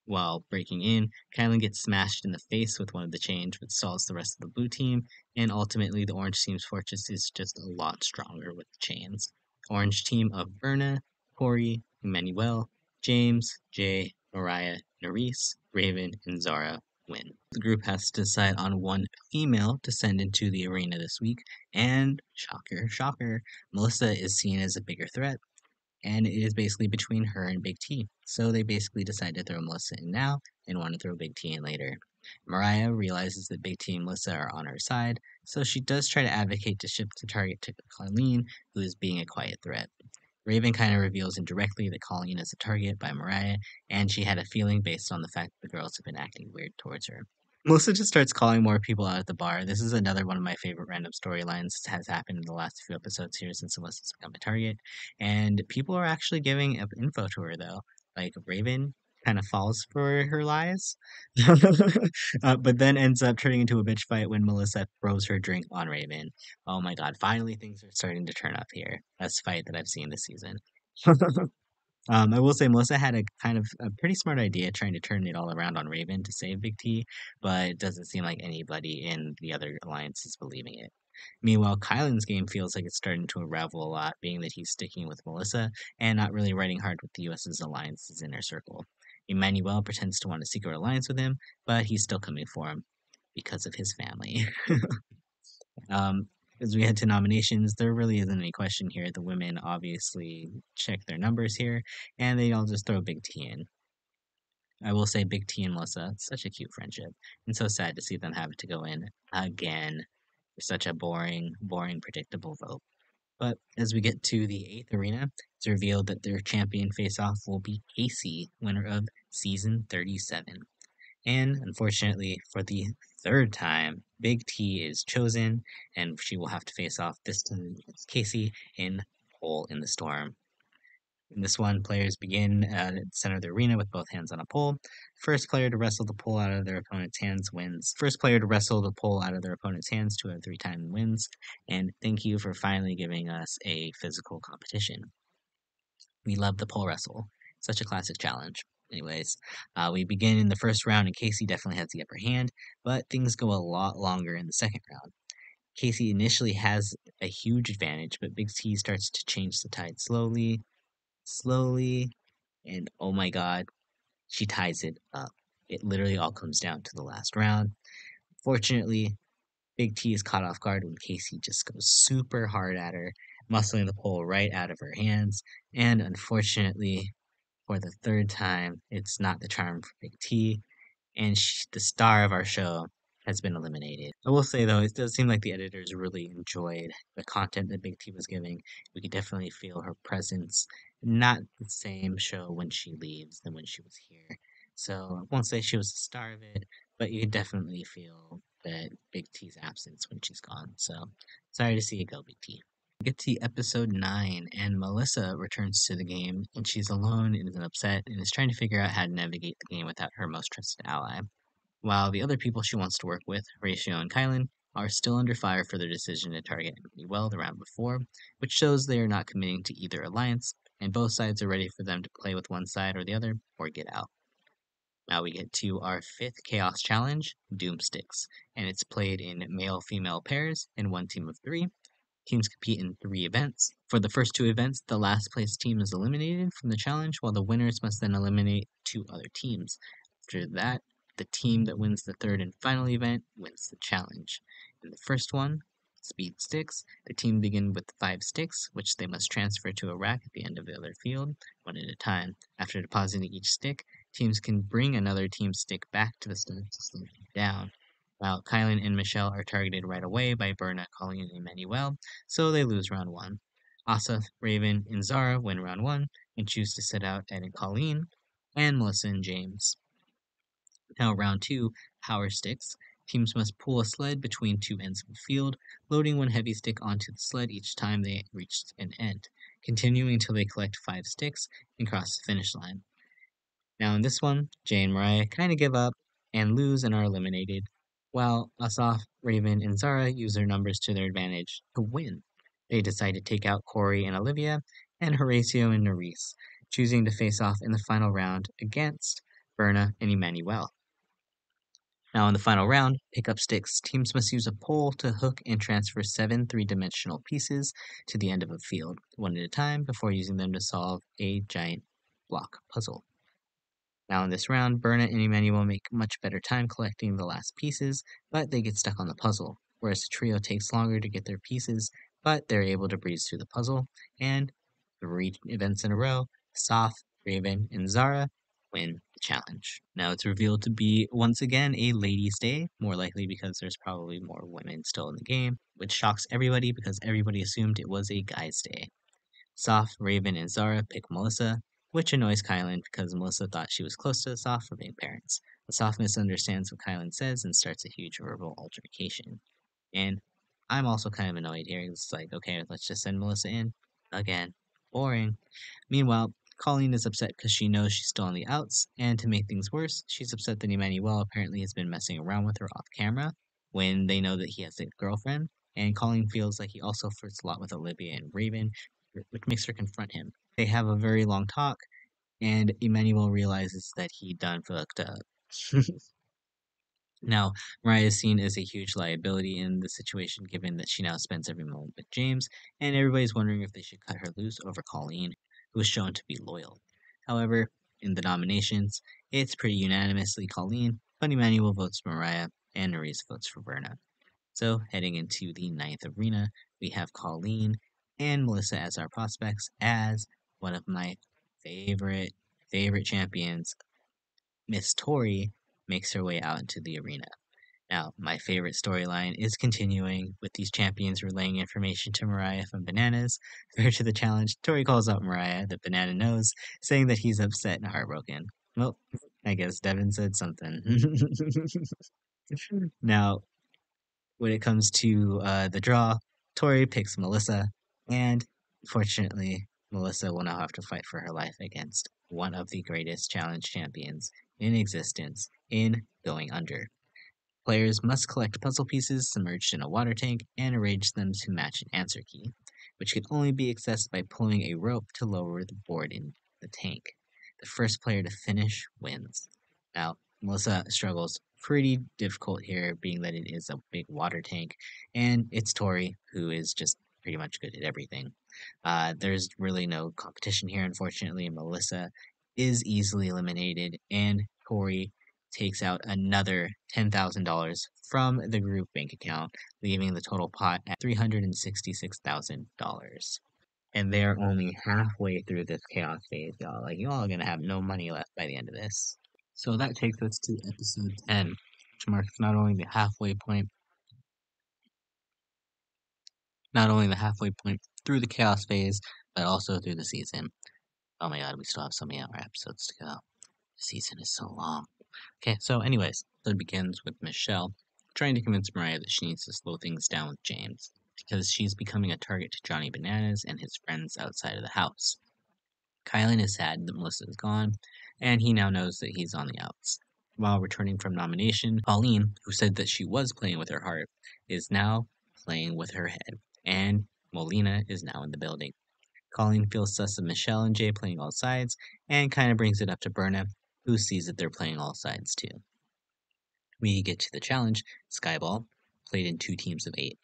While breaking in, Kylan gets smashed in the face with one of the chains, which stalls the rest of the blue team, and ultimately the orange team's fortress is just a lot stronger with the chains. Orange team of Berna, Corey, Emmanuel, James, Jay, Mariah, Nerys, Raven, and Zara win. The group has to decide on one female to send into the arena this week, and shocker, shocker, Melissa is seen as a bigger threat, and it is basically between her and Big T. So they basically decide to throw Melissa in now and want to throw Big T in later. Mariah realizes that Big T and Melissa are on her side, so she does try to advocate to shift the target to Colleen, who is being a quiet threat. Raven kind of reveals indirectly that Colleen is a target by Mariah, and she had a feeling based on the fact that the girls have been acting weird towards her. Melissa just starts calling more people out at the bar. This is another one of my favorite random storylines that has happened in the last few episodes here since Melissa's become a target. And people are actually giving info to her, though. Like, Raven kind of falls for her lies, but then ends up turning into a bitch fight when Melissa throws her drink on Raven. Oh my god, finally things are starting to turn up here. Best fight that I've seen this season. I will say Melissa had a kind of a pretty smart idea trying to turn it all around on Raven to save Big T, but it doesn't seem like anybody in the other alliance is believing it. Meanwhile, Kylan's game feels like it's starting to unravel a lot, being that he's sticking with Melissa and not really writing hard with the US's alliance's inner circle. Emmanuel pretends to want a secret alliance with him, but he's still coming for him because of his family. Um, as we head to nominations, there really isn't any question here. The women obviously check their numbers here, and they all just throw Big T in. I will say Big T and Melissa, it's such a cute friendship, and so sad to see them have to go in again for such a boring, boring, predictable vote. But as we get to the 8th arena, it's revealed that their champion face-off will be Casey, winner of Season 37. And unfortunately, for the third time, Big T is chosen, and she will have to face off this time against Casey in Pole in the Storm. In this one, players begin at the center of the arena with both hands on a pole. First player to wrestle the pole out of their opponent's hands wins. First player to wrestle the pole out of their opponent's hands 2 out of 3 times wins. And thank you for finally giving us a physical competition. We love the pole wrestle. Such a classic challenge. Anyways, we begin in the first round, and Casey definitely has the upper hand, but things go a lot longer in the second round. Casey initially has a huge advantage, but Big T starts to change the tide slowly, slowly, and oh my god, she ties it up. It literally all comes down to the last round. Fortunately, Big T is caught off guard when Casey just goes super hard at her, muscling the pole right out of her hands, and unfortunately, for the third time, it's not the charm for Big T, and the star of our show has been eliminated. I will say though, it does seem like the editors really enjoyed the content that Big T was giving. We could definitely feel her presence. Not the same show when she leaves than when she was here. So I won't say she was the star of it, but you could definitely feel that Big T's absence when she's gone. So sorry to see it go, Big T. We get to episode 9, and Melissa returns to the game, and she's alone and is upset and is trying to figure out how to navigate the game without her most trusted ally. While the other people she wants to work with, Horatio and Kylan, are still under fire for their decision to target Emily the round before, which shows they are not committing to either alliance, and both sides are ready for them to play with one side or the other, or get out. Now we get to our 5th Chaos Challenge, Doomsticks, and it's played in male-female pairs in one team of 3. Teams compete in 3 events. For the first 2 events, the last place team is eliminated from the challenge, while the winners must then eliminate 2 other teams. After that, the team that wins the 3rd and final event wins the challenge. In the first one, Speed Sticks, the team begin with 5 sticks, which they must transfer to a rack at the end of the other field, one at a time. After depositing each stick, teams can bring another team's stick back to the start to slow them down. While Kylan and Michelle are targeted right away by Berna, Colleen, and Emmanuel, so they lose round 1. Asaf, Raven, and Zara win round 1 and choose to sit out Ed and Colleen, and Melissa and James. Now round 2, Power Sticks. Teams must pull a sled between 2 ends of the field, loading one heavy stick onto the sled each time they reach an end, continuing until they collect 5 sticks and cross the finish line. Now in this one, Jay and Mariah kind of give up and lose and are eliminated, while Asaf, Raven, and Zara use their numbers to their advantage to win. They decide to take out Corey and Olivia, and Horatio and Nerys, choosing to face off in the final round against Berna and Emmanuel. Now in the final round, pick up sticks. Teams must use a pole to hook and transfer 7 3-dimensional pieces to the end of a field, one at a time, before using them to solve a giant block puzzle. Now in this round, Berna and Emmanuel make much better time collecting the last pieces, but they get stuck on the puzzle, whereas the trio takes longer to get their pieces, but they're able to breeze through the puzzle, and 3 events in a row, Soph, Raven, and Zara win the challenge. Now it's revealed to be once again a ladies' day, more likely because there's probably more women still in the game, which shocks everybody because everybody assumed it was a guys' day. Soph, Raven, and Zara pick Melissa, which annoys Kylan because Melissa thought she was close to Soph for being parents. But Soph misunderstands what Kylan says and starts a huge verbal altercation. And I'm also kind of annoyed here. It's like, okay, let's just send Melissa in. Again. Boring. Meanwhile, Colleen is upset because she knows she's still on the outs, and to make things worse, she's upset that Emmanuel apparently has been messing around with her off camera when they know that he has a girlfriend, and Colleen feels like he also flirts a lot with Olivia and Raven, which makes her confront him. They have a very long talk, and Emmanuel realizes that he done fucked up. Now, Mariah is seen as a huge liability in the situation given that she now spends every moment with James, and everybody's wondering if they should cut her loose over Colleen, who is shown to be loyal. However, in the nominations, it's pretty unanimously Colleen, but Emmanuel votes for Mariah, and Nerys votes for Verna. So, heading into the 9th arena, we have Colleen and Melissa as our prospects as one of my favorite champions, Miss Tori, makes her way out into the arena. Now, my favorite storyline is continuing with these champions relaying information to Mariah from Bananas. Fair to the challenge, Tori calls out Mariah that Banana knows, saying that he's upset and heartbroken. Well, I guess Devin said something. Now, when it comes to the draw, Tori picks Melissa, and fortunately, Melissa will now have to fight for her life against one of the greatest challenge champions in existence in Going Under. Players must collect puzzle pieces submerged in a water tank and arrange them to match an answer key, which can only be accessed by pulling a rope to lower the board in the tank. The first player to finish wins. Now, Melissa struggles pretty difficult here, being that it is a big water tank, and it's Tori, who is just pretty much good at everything. There's really no competition here, unfortunately. Melissa is easily eliminated, and Tori takes out another $10,000 from the group bank account, leaving the total pot at $366,000. And they're only halfway through this chaos phase, y'all. Like, y'all are gonna have no money left by the end of this. So that takes us to episode 10, which marks not only the halfway point through the chaos phase, but also through the season. Oh my god, we still have so many more episodes to go. The season is so long. Okay, so anyways, it begins with Michelle trying to convince Mariah that she needs to slow things down with James, because she's becoming a target to Johnny Bananas and his friends outside of the house. Kylan is sad that Melissa is gone, and he now knows that he's on the outs. While returning from nomination, Pauline, who said that she was playing with her heart, is now playing with her head, and Molina is now in the building. Colleen feels sus of Michelle and Jay playing all sides, and kind of brings it up to Berna, who sees that they're playing all sides too. We get to the challenge, Skyball, played in 2 teams of 8.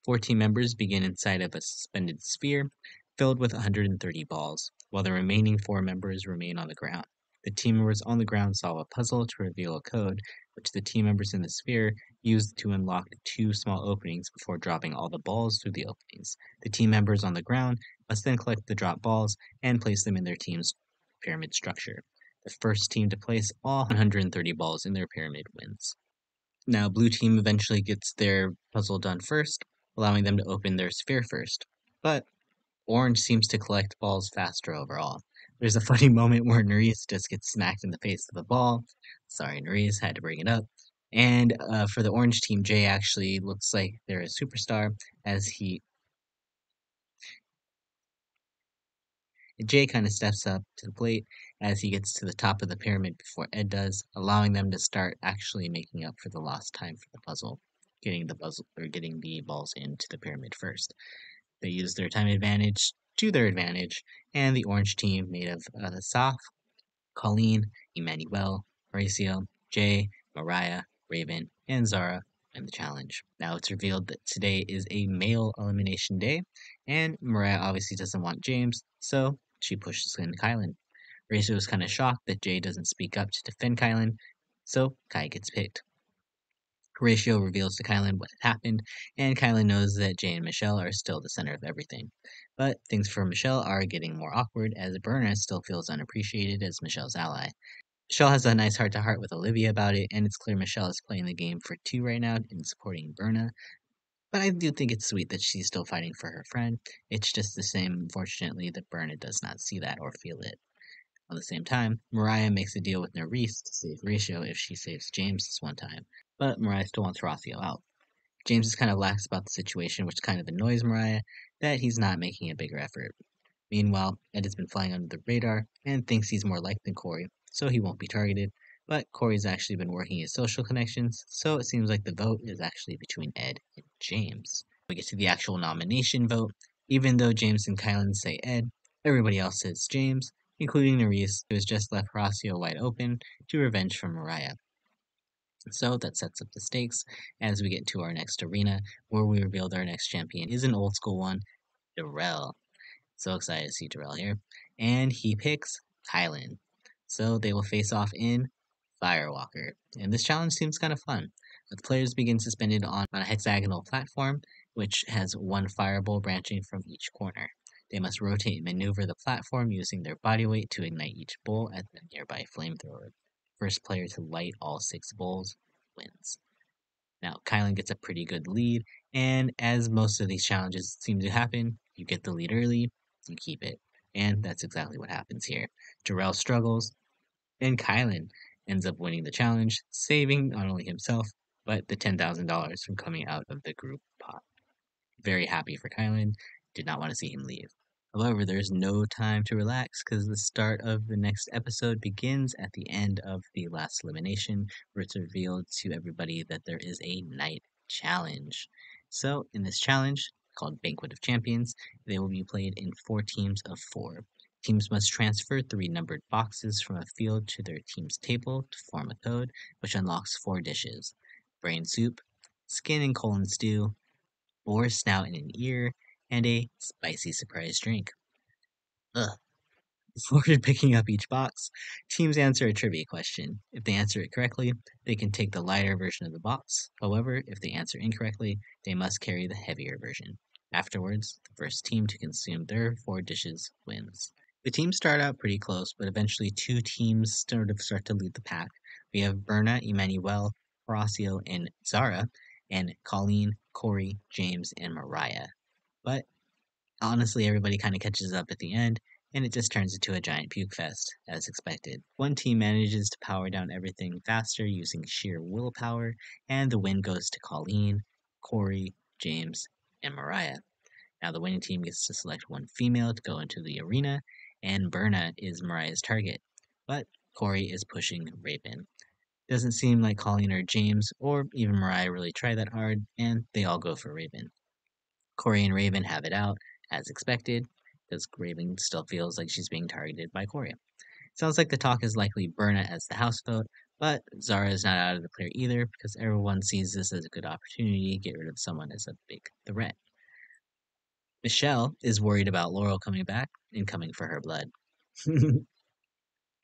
4 team members begin inside of a suspended sphere filled with 130 balls, while the remaining 4 members remain on the ground. The team members on the ground solve a puzzle to reveal a code, which the team members in the sphere use to unlock 2 small openings before dropping all the balls through the openings. The team members on the ground must then collect the dropped balls and place them in their team's pyramid structure. The first team to place all 130 balls in their pyramid wins. Now, blue team eventually gets their puzzle done first, allowing them to open their sphere first. But orange seems to collect balls faster overall. There's a funny moment where Nerys just gets smacked in the face with a ball. Sorry, Nerys, had to bring it up. And for the orange team, Jay actually looks like they're a superstar as Jay kind of steps up to the plate as he gets to the top of the pyramid before Ed does, allowing them to start actually making up for the lost time for the puzzle, getting the balls into the pyramid first. They use their time advantage to their advantage, and the orange team made of Saf, Colleen, Emmanuel, Horacio, Jay, Mariah, Raven, and Zara win the challenge. Now it's revealed that today is a male elimination day, and Mariah obviously doesn't want James, so she pushes in Kylan. Horatio is kind of shocked that Jay doesn't speak up to defend Kylan, so Kai gets picked. Horatio reveals to Kylan what had happened, and Kylan knows that Jay and Michelle are still the center of everything. But things for Michelle are getting more awkward as Berna still feels unappreciated as Michelle's ally. Michelle has a nice heart-to-heart with Olivia about it, and it's clear Michelle is playing the game for two right now and supporting Berna. But I do think it's sweet that she's still fighting for her friend. It's just the same, unfortunately, that Berna does not see that or feel it. At the same time, Mariah makes a deal with Nerys to save Horatio if she saves James this one time, but Mariah still wants Horacio out. James is kind of lax about the situation, which kind of annoys Mariah that he's not making a bigger effort. Meanwhile, Ed has been flying under the radar and thinks he's more liked than Corey, so he won't be targeted. But Corey's actually been working his social connections, so it seems like the vote is actually between Ed and James. We get to the actual nomination vote. Even though James and Kylan say Ed, everybody else says James, including Nerys, who has just left Horacio wide open to revenge from Mariah. So that sets up the stakes as we get to our next arena, where we reveal our next champion is an old school one, Darrell. So excited to see Darrell here. And he picks Kylan. So they will face off in Firewalker. And this challenge seems kind of fun. The players begin suspended on a hexagonal platform, which has one fireball branching from each corner. They must rotate and maneuver the platform using their body weight to ignite each bowl at the nearby flamethrower. First player to light all 6 bowls wins. Now, Kylan gets a pretty good lead, and as most of these challenges seem to happen, you get the lead early, you keep it. And that's exactly what happens here. Darrell struggles, and Kylan ends up winning the challenge, saving not only himself, but the $10,000 from coming out of the group pot. Very happy for Kylan, did not want to see him leave. However, there's no time to relax because the start of the next episode begins at the end of the last elimination, where it's revealed to everybody that there is a night challenge. So, in this challenge, called Banquet of Champions, they will be played in 4 teams of 4. Teams must transfer 3 numbered boxes from a field to their team's table to form a code, which unlocks 4 dishes: brain soup, skin and colon stew, boar snout in an ear, and a spicy surprise drink. Ugh. Before picking up each box, teams answer a trivia question. If they answer it correctly, they can take the lighter version of the box. However, if they answer incorrectly, they must carry the heavier version. Afterwards, the first team to consume their 4 dishes wins. The teams start out pretty close, but eventually 2 teams start to lead the pack. We have Berna, Emmanuel, Horacio, and Zara, and Colleen, Corey, James, and Mariah. But honestly, everybody kind of catches up at the end, and it just turns into a giant puke fest, as expected. One team manages to power down everything faster using sheer willpower, and the win goes to Colleen, Corey, James, and Mariah. Now, the winning team gets to select one female to go into the arena, and Berna is Mariah's target. But Corey is pushing Raven. Doesn't seem like Colleen or James or even Mariah really try that hard, and they all go for Raven. Corey and Raven have it out, as expected, because Raven still feels like she's being targeted by Corey. Sounds like the talk is likely Berna as the house vote, but Zara is not out of the clear either, because everyone sees this as a good opportunity to get rid of someone as a big threat. Michelle is worried about Laurel coming back and coming for her blood.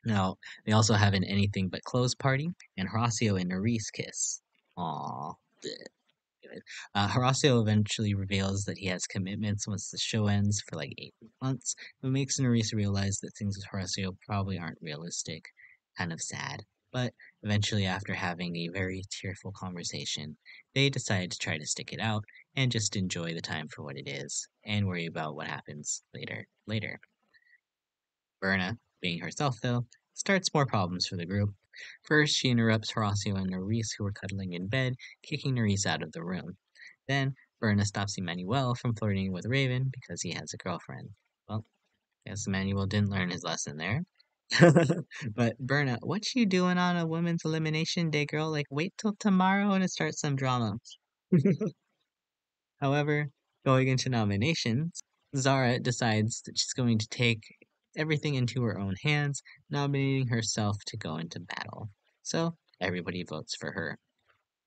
Now, they also have an anything but clothes party, and Horacio and Nerys kiss. Aww. Horacio eventually reveals that he has commitments once the show ends for like 8 months, but makes Nerys realize that things with Horacio probably aren't realistic. Kind of sad. But eventually, after having a very tearful conversation, they decide to try to stick it out and just enjoy the time for what it is and worry about what happens later. Berna, being herself though, starts more problems for the group. First, she interrupts Horacio and Nerys, who are cuddling in bed, kicking Nerys out of the room. Then, Berna stops Emmanuel from flirting with Raven because he has a girlfriend. Well, guess Emmanuel didn't learn his lesson there. But Berna, what you doing on a women's elimination day, girl? Like, wait till tomorrow to start some drama. However, going into nominations, Zara decides that she's going to take everything into her own hands, nominating herself to go into battle. So, everybody votes for her.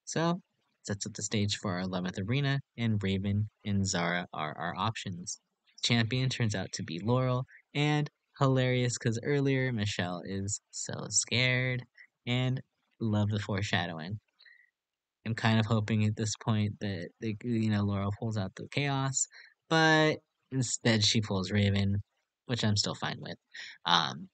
So, sets up the stage for our 11th arena, and Raven and Zara are our options. Champion turns out to be Laurel, and hilarious because earlier Michelle is so scared and love the foreshadowing. I'm kind of hoping at this point that Laurel pulls out the chaos, but instead she pulls Raven, which I'm still fine with.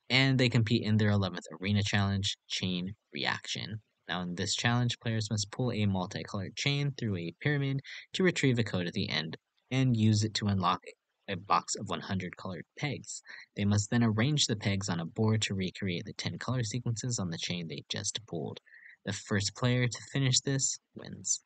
And they compete in their 11th arena challenge, Chain Reaction. Now, in this challenge, players must pull a multicolored chain through a pyramid to retrieve a code at the end and use it to unlock a box of 100 colored pegs. They must then arrange the pegs on a board to recreate the 10 color sequences on the chain they just pulled. The first player to finish this wins.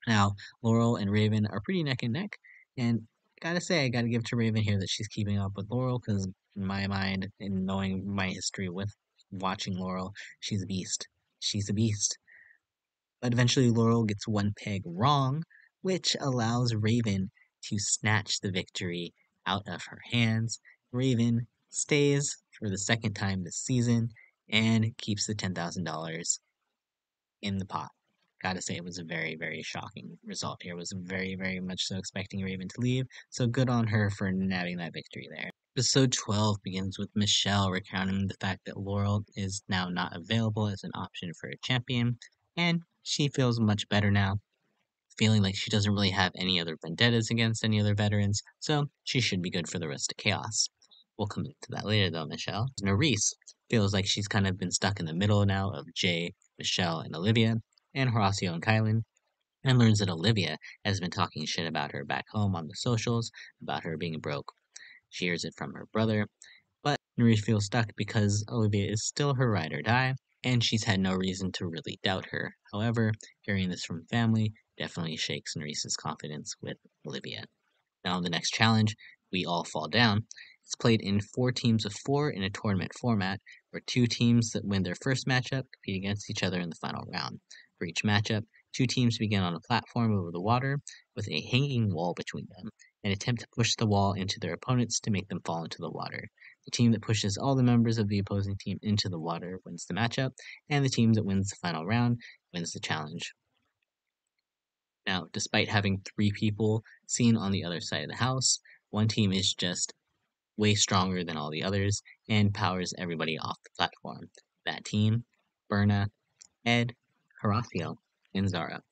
Now, Laurel and Raven are pretty neck and neck, and gotta say, I gotta give to Raven here that she's keeping up with Laurel because, in my mind, and knowing my history with watching Laurel, she's a beast. She's a beast. But eventually, Laurel gets one peg wrong, which allows Raven to snatch the victory out of her hands. Raven stays for the second time this season and keeps the $10,000 in the pot. Gotta say, it was a very, very shocking result here. Was very, very much so expecting Raven to leave. So good on her for nabbing that victory there. Episode 12 begins with Michelle recounting the fact that Laurel is now not available as an option for a champion, and she feels much better now, feeling like she doesn't really have any other vendettas against any other veterans, so she should be good for the rest of Chaos. We'll come into that later though, Michelle. Nerys feels like she's kind of been stuck in the middle now of Jay, Michelle, and Olivia, and Horacio and Kylan, and learns that Olivia has been talking shit about her back home on the socials, about her being broke. She hears it from her brother, but Nerys feels stuck because Olivia is still her ride or die, and she's had no reason to really doubt her. However, hearing this from family definitely shakes Nerys' confidence with Olivia. Now, the next challenge, We All Fall Down, is played in 4 teams of 4 in a tournament format, where 2 teams that win their first matchup compete against each other in the final round. For each matchup, 2 teams begin on a platform over the water with a hanging wall between them and attempt to push the wall into their opponents to make them fall into the water. The team that pushes all the members of the opposing team into the water wins the matchup, and the team that wins the final round wins the challenge. Now, despite having 3 people seen on the other side of the house, one team is just way stronger than all the others and powers everybody off the platform. That team, Berna, Ed, Horacio, and Zara.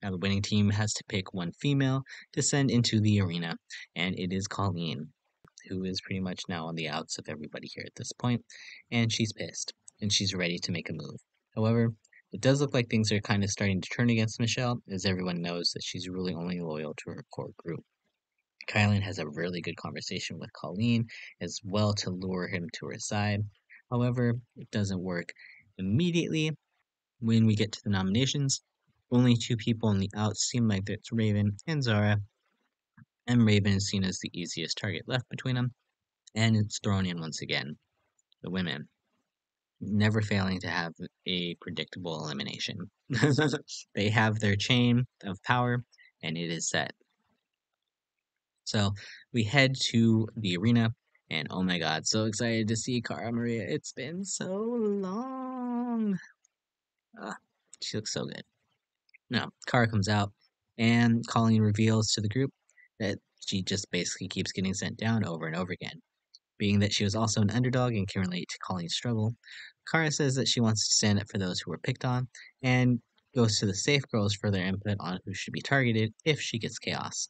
Now, the winning team has to pick one female to send into the arena, and it is Colleen, who is pretty much now on the outs of everybody here at this point, and she's pissed, and she's ready to make a move. However, it does look like things are kind of starting to turn against Michelle, as everyone knows that she's really only loyal to her core group. Kylan has a really good conversation with Colleen as well to lure him to her side. However, it doesn't work immediately. When we get to the nominations, only 2 people on the outs seem like it's Raven and Zara, and Raven is seen as the easiest target left between them, and it's thrown in once again. The women, never failing to have a predictable elimination. They have their chain of power, and it is set. So we head to the arena, and oh my god, so excited to see Cara Maria. It's been so long. She looks so good. No, Cara comes out, and Colleen reveals to the group that she just basically keeps getting sent down over and over again. Being that she was also an underdog and can relate to Colleen's struggle, Cara says that she wants to stand up for those who were picked on, and goes to the safe girls for their input on who should be targeted if she gets chaos.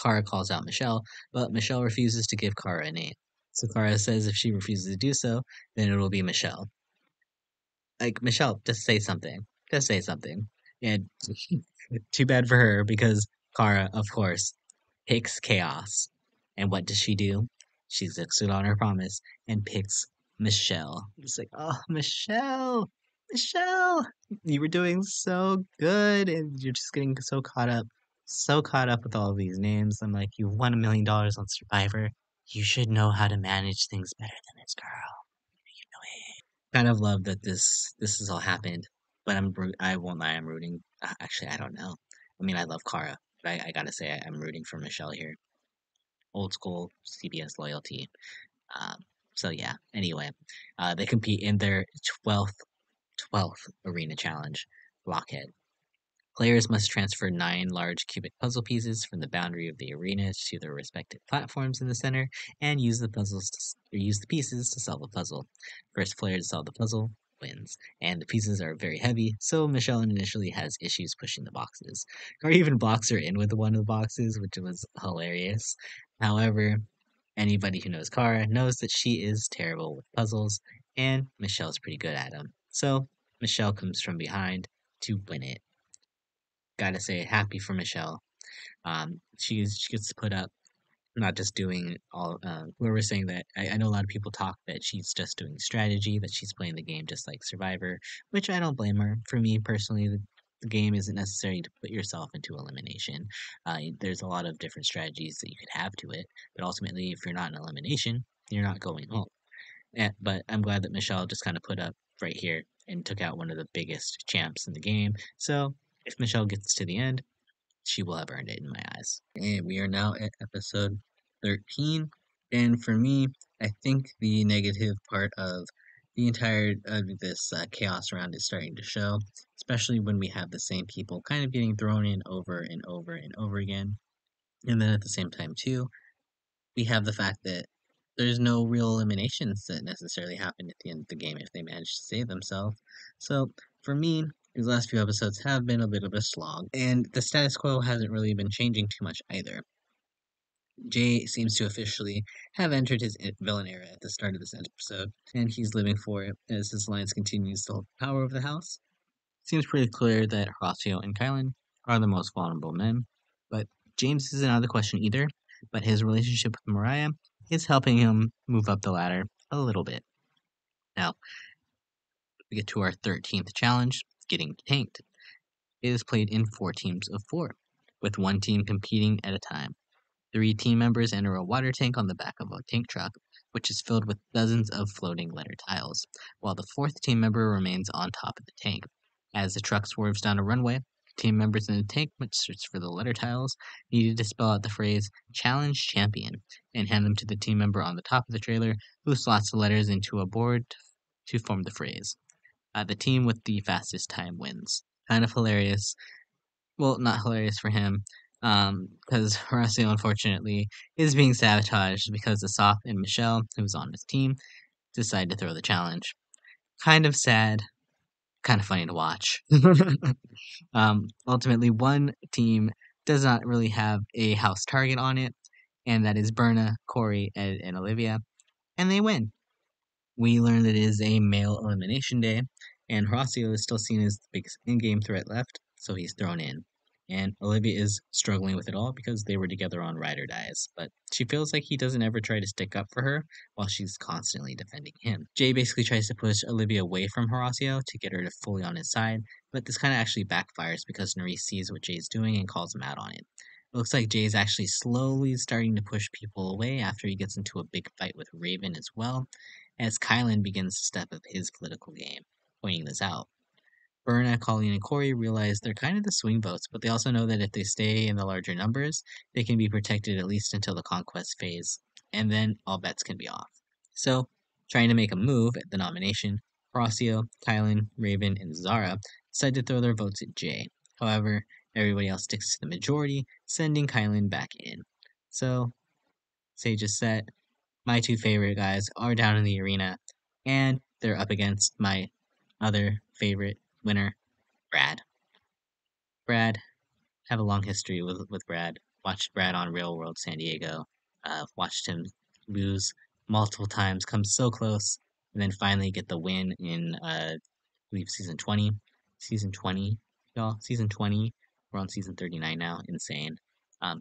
Cara calls out Michelle, but Michelle refuses to give Cara a name. So Cara says if she refuses to do so, then it will be Michelle. Like, Michelle, just say something. Just say something. And too bad for her, because Cara, of course, picks Chaos. And what does she do? She sticks it on her promise and picks Michelle. It's like, oh, Michelle! Michelle! You were doing so good, and you're just getting so caught up with all of these names. I'm like, you won $1 million on Survivor. You should know how to manage things better than this girl. You know it. Kind of love that this has all happened, but I won't lie, I'm rooting. Actually, I don't know. I mean, I love Cara, but I gotta say I'm rooting for Michelle here. Old school CBS loyalty. Um, so yeah. Anyway, they compete in their 12th arena challenge, Blockhead. Players must transfer 9 large cubic puzzle pieces from the boundary of the arena to their respective platforms in the center, and use use the pieces to solve a puzzle. First player to solve the puzzle wins, and the pieces are very heavy, so Michelle initially has issues pushing the boxes, or even blocks her in with one of the boxes, which was hilarious. However, anybody who knows Kara knows that she is terrible with puzzles, and Michelle's pretty good at them. So Michelle comes from behind to win it. Gotta say, happy for Michelle. She gets to put up not just doing all. Whoever was saying that, I know a lot of people talk that she's just doing strategy, that she's playing the game just like Survivor, which I don't blame her. For me personally, the game isn't necessary to put yourself into elimination. There's a lot of different strategies that you could have to it, but ultimately, if you're not in elimination, you're not going home. But I'm glad that Michelle just kind of put up right here and took out one of the biggest champs in the game. So if Michelle gets to the end, she will have earned it in my eyes. And we are now at episode 13. And for me, I think the negative part of the entire of this chaos round is starting to show, especially when we have the same people kind of getting thrown in over and over and over again. And then at the same time, too, we have the fact that there's no real eliminations that necessarily happen at the end of the game if they manage to save themselves. So for me, these last few episodes have been a bit of a slog, and the status quo hasn't really been changing too much either. Jay seems to officially have entered his villain era at the start of this episode, and he's living for it as his alliance continues to hold power over the house. Seems pretty clear that Horacio and Kylan are the most vulnerable men, but James isn't out of the question either, but his relationship with Mariah is helping him move up the ladder a little bit. Now, we get to our 13th challenge, getting tanked. It is played in 4 teams of 4, with one team competing at a time. 3 team members enter a water tank on the back of a tank truck, which is filled with dozens of floating letter tiles, while the 4th team member remains on top of the tank. As the truck swerves down a runway, team members in the tank must search for the letter tiles needed to spell out the phrase Challenge Champion and hand them to the team member on the top of the trailer, who slots the letters into a board to form the phrase. The team with the fastest time wins. Kind of hilarious. Well, not hilarious for him, because Horacio, unfortunately, is being sabotaged because Asaf and Michelle, who's on his team, decide to throw the challenge. Kind of sad, kind of funny to watch. Ultimately, one team does not really have a house target on it, and that is Berna, Corey, Ed, and Olivia, and they win. We learn that it is a male elimination day, and Horacio is still seen as the biggest in-game threat left, so he's thrown in. And Olivia is struggling with it all because they were together on Ride or Dies, but she feels like he doesn't ever try to stick up for her while she's constantly defending him. Jay basically tries to push Olivia away from Horacio to get her to fully on his side, but this kind of actually backfires because Nerys sees what Jay's doing and calls him out on it. It looks like Jay's actually slowly starting to push people away after he gets into a big fight with Raven as well, as Kylan begins to step up his political game, pointing this out. Berna, Colleen, and Corey realize they're kind of the swing votes, but they also know that if they stay in the larger numbers, they can be protected at least until the Conquest phase, and then all bets can be off. So, trying to make a move at the nomination, Horacio, Kylan, Raven, and Zara decide to throw their votes at Jay. However, everybody else sticks to the majority, sending Kylan back in. So, Sage is set, my 2 favorite guys are down in the arena, and they're up against my other favorite winner, Brad. Brad, have a long history with Brad. Watched Brad on Real World San Diego. Watched him lose multiple times, come so close, and then finally get the win in, I believe, season 20. Season 20, y'all. Season 20. We're on season 39 now. Insane.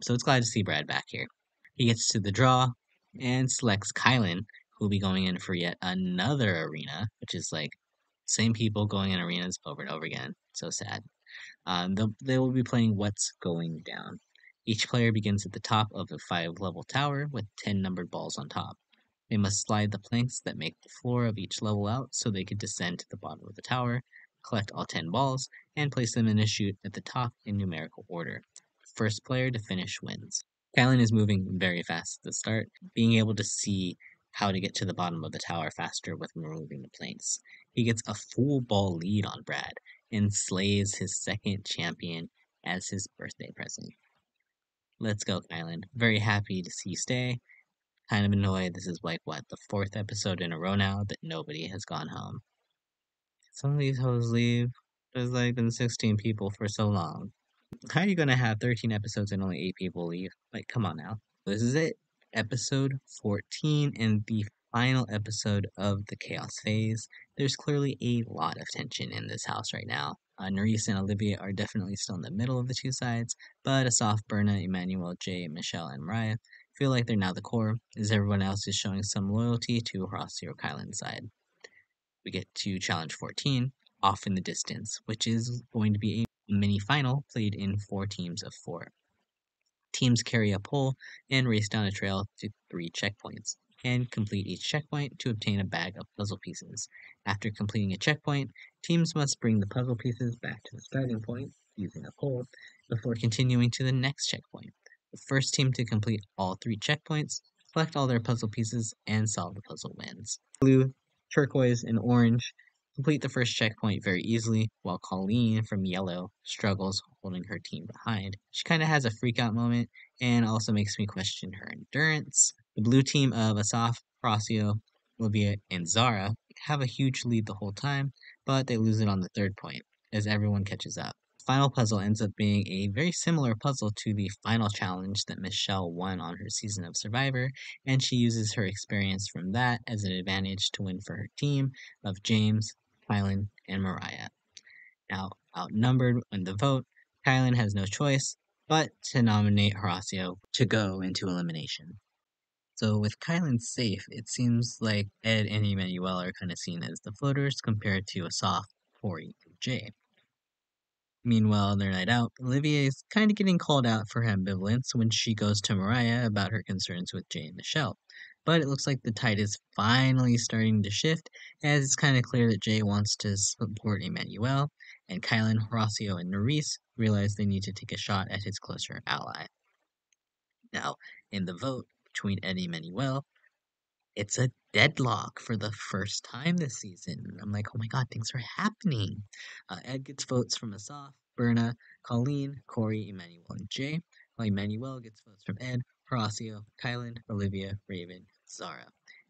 So it's glad to see Brad back here. He gets to the draw and selects Kylan, who will be going in for yet another arena, which is like same people going in arenas over and over again. So sad. They will be playing What's Going Down. Each player begins at the top of a 5-level tower with 10 numbered balls on top. They must slide the planks that make the floor of each level out so they can descend to the bottom of the tower, collect all 10 balls, and place them in a chute at the top in numerical order. First player to finish wins. Kylan is moving very fast at the start, being able to see how to get to the bottom of the tower faster with removing the planks. He gets a full ball lead on Brad, and slays his second champion as his birthday present. Let's go, Kylan. Very happy to see you stay. Kind of annoyed. This is like, what, the fourth episode in a row now that nobody has gone home. Some of these hoes leave. There's like been 16 people for so long. How are you gonna have 13 episodes and only 8 people leave? Like, come on now. This is it. Episode 14 and the final episode of the Chaos Phase. There's clearly a lot of tension in this house right now. Nerys and Olivia are definitely still in the middle of the two sides, but Asaf, Berna, Emmanuel, Jay, Michelle, and Mariah feel like they're now the core, as everyone else is showing some loyalty to Horacio Kylan's side. We get to Challenge 14, Off in the Distance, which is going to be a mini final played in 4 teams of 4. Teams carry a pole and race down a trail to 3 checkpoints, and complete each checkpoint to obtain a bag of puzzle pieces. After completing a checkpoint, teams must bring the puzzle pieces back to the starting point using a pole before continuing to the next checkpoint. The first team to complete all 3 checkpoints, collect all their puzzle pieces, and solve the puzzle wins. Blue, turquoise, and orange complete the first checkpoint very easily, while Colleen from Yellow struggles holding her team behind. She kind of has a freak out moment and also makes me question her endurance. The blue team of Asaf, Horacio, Olivia, and Zara have a huge lead the whole time, but they lose it on the third point as everyone catches up. Final puzzle ends up being a very similar puzzle to the final challenge that Michelle won on her season of Survivor, and she uses her experience from that as an advantage to win for her team of James, Kylan, and Mariah. Now, outnumbered in the vote, Kylan has no choice but to nominate Horacio to go into elimination. So with Kylan safe, it seems like Ed and Emmanuel are kind of seen as the floaters compared to Asaf, Corey, and Jay. Meanwhile, on their night out, Olivia is kind of getting called out for her ambivalence when she goes to Mariah about her concerns with Jay and Michelle. But it looks like the tide is finally starting to shift, as it's kind of clear that Jay wants to support Emmanuel, and Kylan, Horacio, and Nerys realize they need to take a shot at his closer ally. Now, in the vote between Ed and Emmanuel, it's a deadlock for the first time this season. I'm like, oh my god, things are happening. Ed gets votes from Asaf, Berna, Colleen, Corey, Emmanuel, and Jay, while Emmanuel gets votes from Ed, Horacio, Kylan, Olivia, Raven, Zara.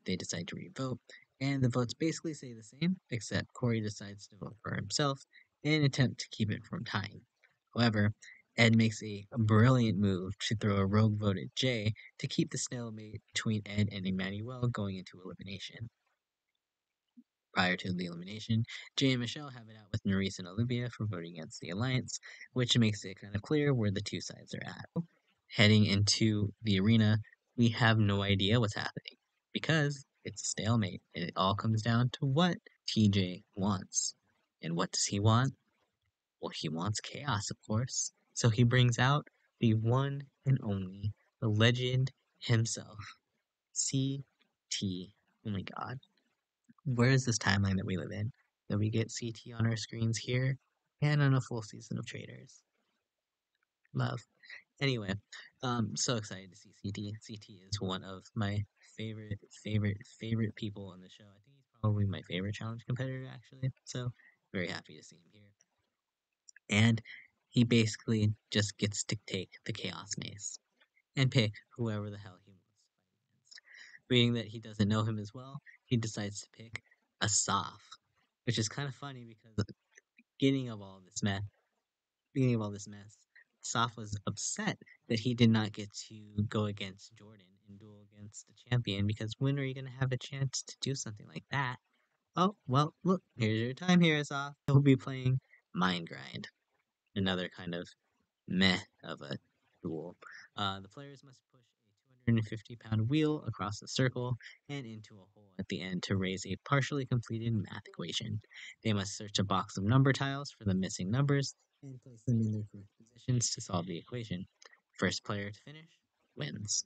They decide to re-vote, and the votes basically say the same, except Corey decides to vote for himself in an attempt to keep it from tying. However, Ed makes a brilliant move to throw a rogue vote at Jay to keep the stalemate between Ed and Emmanuel going into elimination. Prior to the elimination, Jay and Michelle have it out with Nerys and Olivia for voting against the alliance, which makes it kind of clear where the two sides are at. Heading into the arena, we have no idea what's happening because it's a stalemate, and it all comes down to what TJ wants. And what does he want? Well, he wants chaos, of course. So he brings out the one and only, the legend himself, CT. Oh my god. Where is this timeline that we live in? That we get CT on our screens here and on a full season of Traders. Love. Anyway, so excited to see CT. CT is one of my favorite people on the show. I think he's probably my favorite challenge competitor, actually. So, very happy to see him here. And he basically just gets to take the Chaos Mace and pick whoever the hell he wants to fight against. Being that he doesn't know him as well, he decides to pick Asaf, which is kind of funny because at the beginning of all this mess, Asaf was upset that he did not get to go against Jordan and duel against the champion because when are you going to have a chance to do something like that? Oh, well, look, here's your time here, Asaf. He'll be playing Mind Grind, another kind of meh of a duel. The players must push a 250-pound wheel across the circle and into a hole at the end to raise a partially completed math equation. They must search a box of number tiles for the missing numbers and place them in their correct positions to solve the equation. First player to finish wins.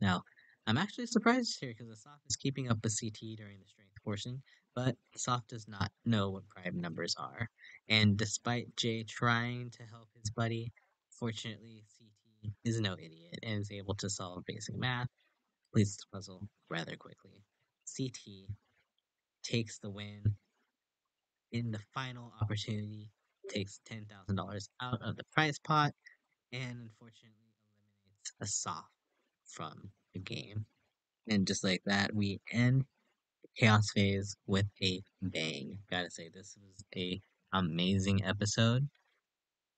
Now, I'm actually surprised here because Asaf is keeping up with CT during the strength portion, but Asaf does not know what prime numbers are. And despite Jay trying to help his buddy, fortunately CT is no idiot and is able to solve basic math, completes the puzzle rather quickly. CT takes the win in the final opportunity, takes $10,000 out of the prize pot and unfortunately eliminates a soft from the game. And just like that, we end Chaos Phase with a bang. Gotta say, this was a amazing episode.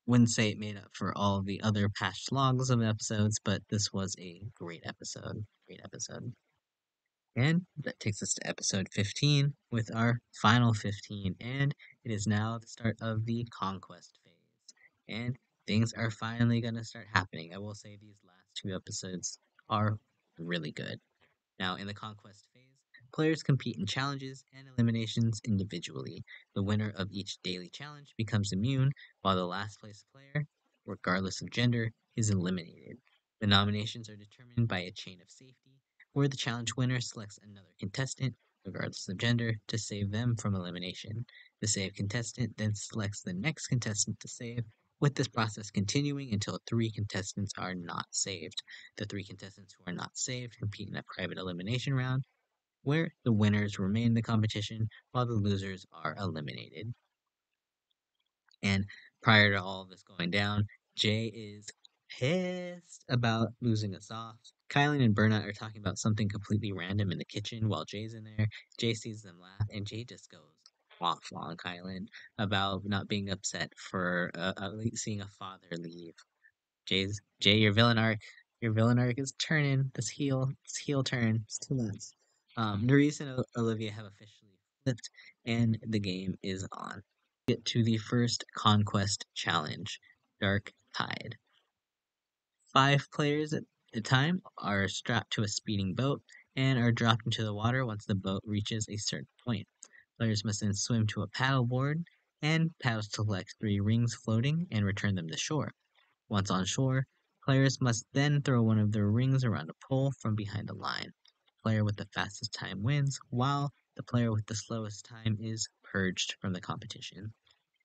Wouldn't say it made up for all the other past logs of episodes, but this was a great episode. Great episode. And that takes us to episode 15 with our final 15. And it is now the start of the Conquest phase. And things are finally going to start happening. I will say these last two episodes are really good. Now, in the Conquest phase, players compete in challenges and eliminations individually. The winner of each daily challenge becomes immune, while the last place player, regardless of gender, is eliminated. The nominations are determined by a chain of safety, where the challenge winner selects another contestant, regardless of gender, to save them from elimination. The saved contestant then selects the next contestant to save, with this process continuing until three contestants are not saved. The three contestants who are not saved compete in a private elimination round, where the winners remain in the competition while the losers are eliminated. And prior to all of this going down, Jay is pissed about losing a soft. Kylan and Berna are talking about something completely random in the kitchen while Jay's in there. Jay sees them laugh, and Jay just goes off on Kylan about not being upset for seeing a father leave. Jay, your villain arc is turning. This heel turn, it's too much. Nerys and Olivia have officially flipped, and the game is on. Get to the first Conquest challenge, Dark Tide. 5 players at a time are strapped to a speeding boat and are dropped into the water once the boat reaches a certain point. Players must then swim to a paddleboard and paddle to collect 3 rings floating and return them to shore. Once on shore, players must then throw one of their rings around a pole from behind a line. The player with the fastest time wins, while the player with the slowest time is purged from the competition.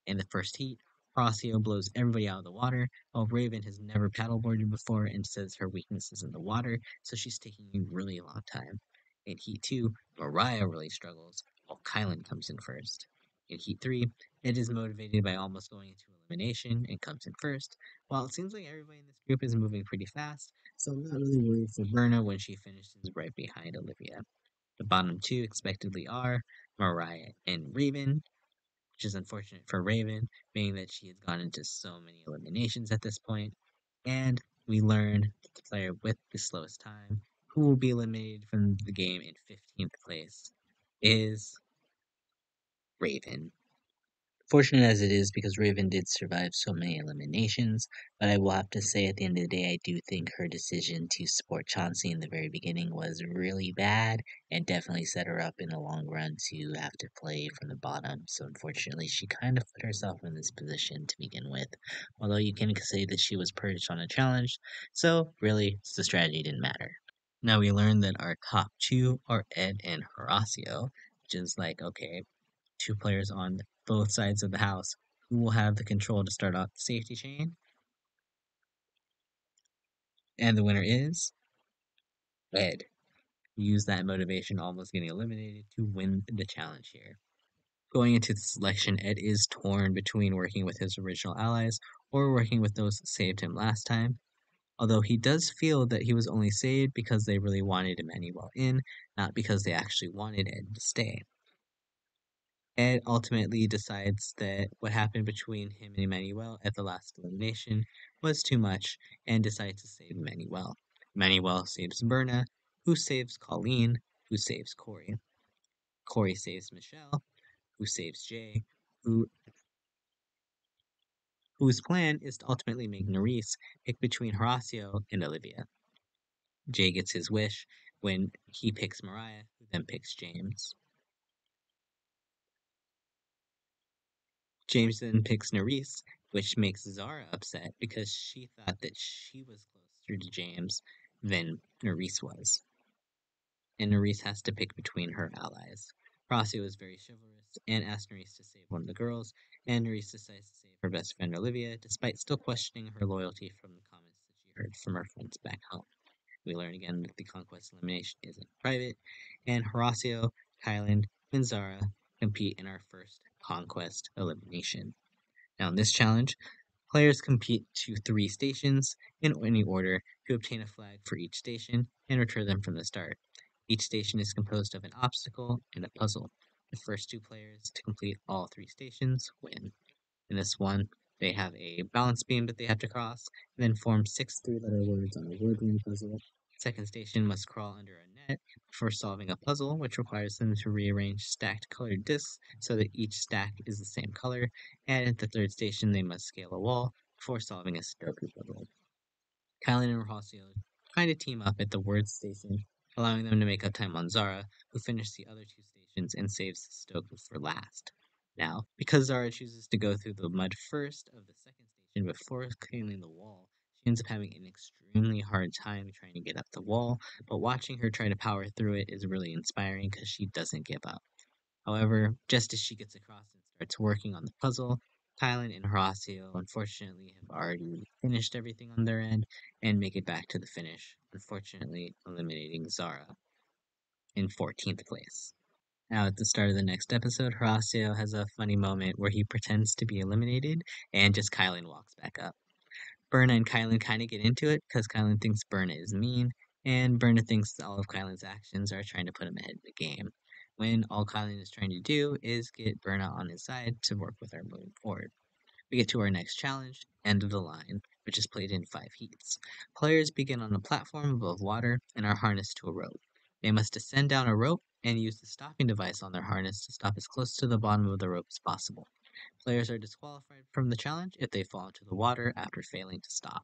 In the first heat, Horacio blows everybody out of the water, while Raven has never paddleboarded before and says her weakness is in the water, so she's taking a really long time. In Heat 2, Mariah really struggles, while Kylan comes in first. In Heat 3, Ed is motivated by almost going into elimination and comes in first, while it seems like everybody in this group is moving pretty fast, so I'm not really worried for Berna when she finishes right behind Olivia. The bottom two expectedly are Mariah and Raven, which is unfortunate for Raven, being that she has gone into so many eliminations at this point. And we learn that the player with the slowest time, who will be eliminated from the game in 15th place, is Raven. Fortunate as it is because Raven did survive so many eliminations, but I will have to say at the end of the day, I do think her decision to support Chauncey in the very beginning was really bad and definitely set her up in the long run to have to play from the bottom. So unfortunately, she kind of put herself in this position to begin with. Although you can say that she was purged on a challenge, so really, the strategy didn't matter. Now we learn that our top two are Ed and Horacio, which is like, okay, 2 players on both sides of the house who will have the control to start off the safety chain. And the winner is Ed. Use that motivation, almost getting eliminated, to win the challenge here. Going into the selection, Ed is torn between working with his original allies or working with those that saved him last time. Although he does feel that he was only saved because they really wanted Emmanuel in, not because they actually wanted Ed to stay. Ed ultimately decides that what happened between him and Emmanuel at the last elimination was too much and decides to save Emmanuel. Emmanuel saves Berna, who saves Colleen, who saves Corey. Corey saves Michelle, who saves Jay, whose plan is to ultimately make Nerys pick between Horacio and Olivia. Jay gets his wish when he picks Mariah, who then picks James. James then picks Nerys, which makes Zara upset because she thought that she was closer to James than Nerys was. And Nerys has to pick between her allies. Horacio is very chivalrous and asks Nerys to save one of the girls, and Nerys decides to save her best friend Olivia, despite still questioning her loyalty from the comments that she heard from her friends back home. We learn again that the Conquest elimination isn't private, and Horacio, Kylan, and Zara compete in our first Conquest, Elimination. Now, in this challenge, players compete to 3 stations in any order to obtain a flag for each station and return them from the start. Each station is composed of an obstacle and a puzzle. The first 2 players to complete all 3 stations win. In this one, they have a balance beam that they have to cross, and then form 6 3-letter words on a word ring puzzle. Second station must crawl under a net before solving a puzzle, which requires them to rearrange stacked colored discs so that each stack is the same color, and at the third station they must scale a wall before solving a Sudoku puzzle. Kylan and Rossio try to team up at the word station, allowing them to make up time on Zara, who finished the other 2 stations and saves Sudoku for last. Now, because Zara chooses to go through the mud first of the second station before clearing the wall, she ends up having an extremely hard time trying to get up the wall, but watching her try to power through it is really inspiring because she doesn't give up. However, just as she gets across and starts working on the puzzle, Kylan and Horacio unfortunately have already finished everything on their end and make it back to the finish, unfortunately eliminating Zara in 14th place. Now, at the start of the next episode, Horacio has a funny moment where he pretends to be eliminated and just Kylan walks back up. Berna and Kylan kind of get into it because Kylan thinks Berna is mean, and Berna thinks all of Kylan's actions are trying to put him ahead of the game, when all Kylan is trying to do is get Berna on his side to work with her moving forward. We get to our next challenge, End of the Line, which is played in 5 heats. Players begin on a platform above water and are harnessed to a rope. They must descend down a rope and use the stopping device on their harness to stop as close to the bottom of the rope as possible. Players are disqualified from the challenge if they fall into the water after failing to stop.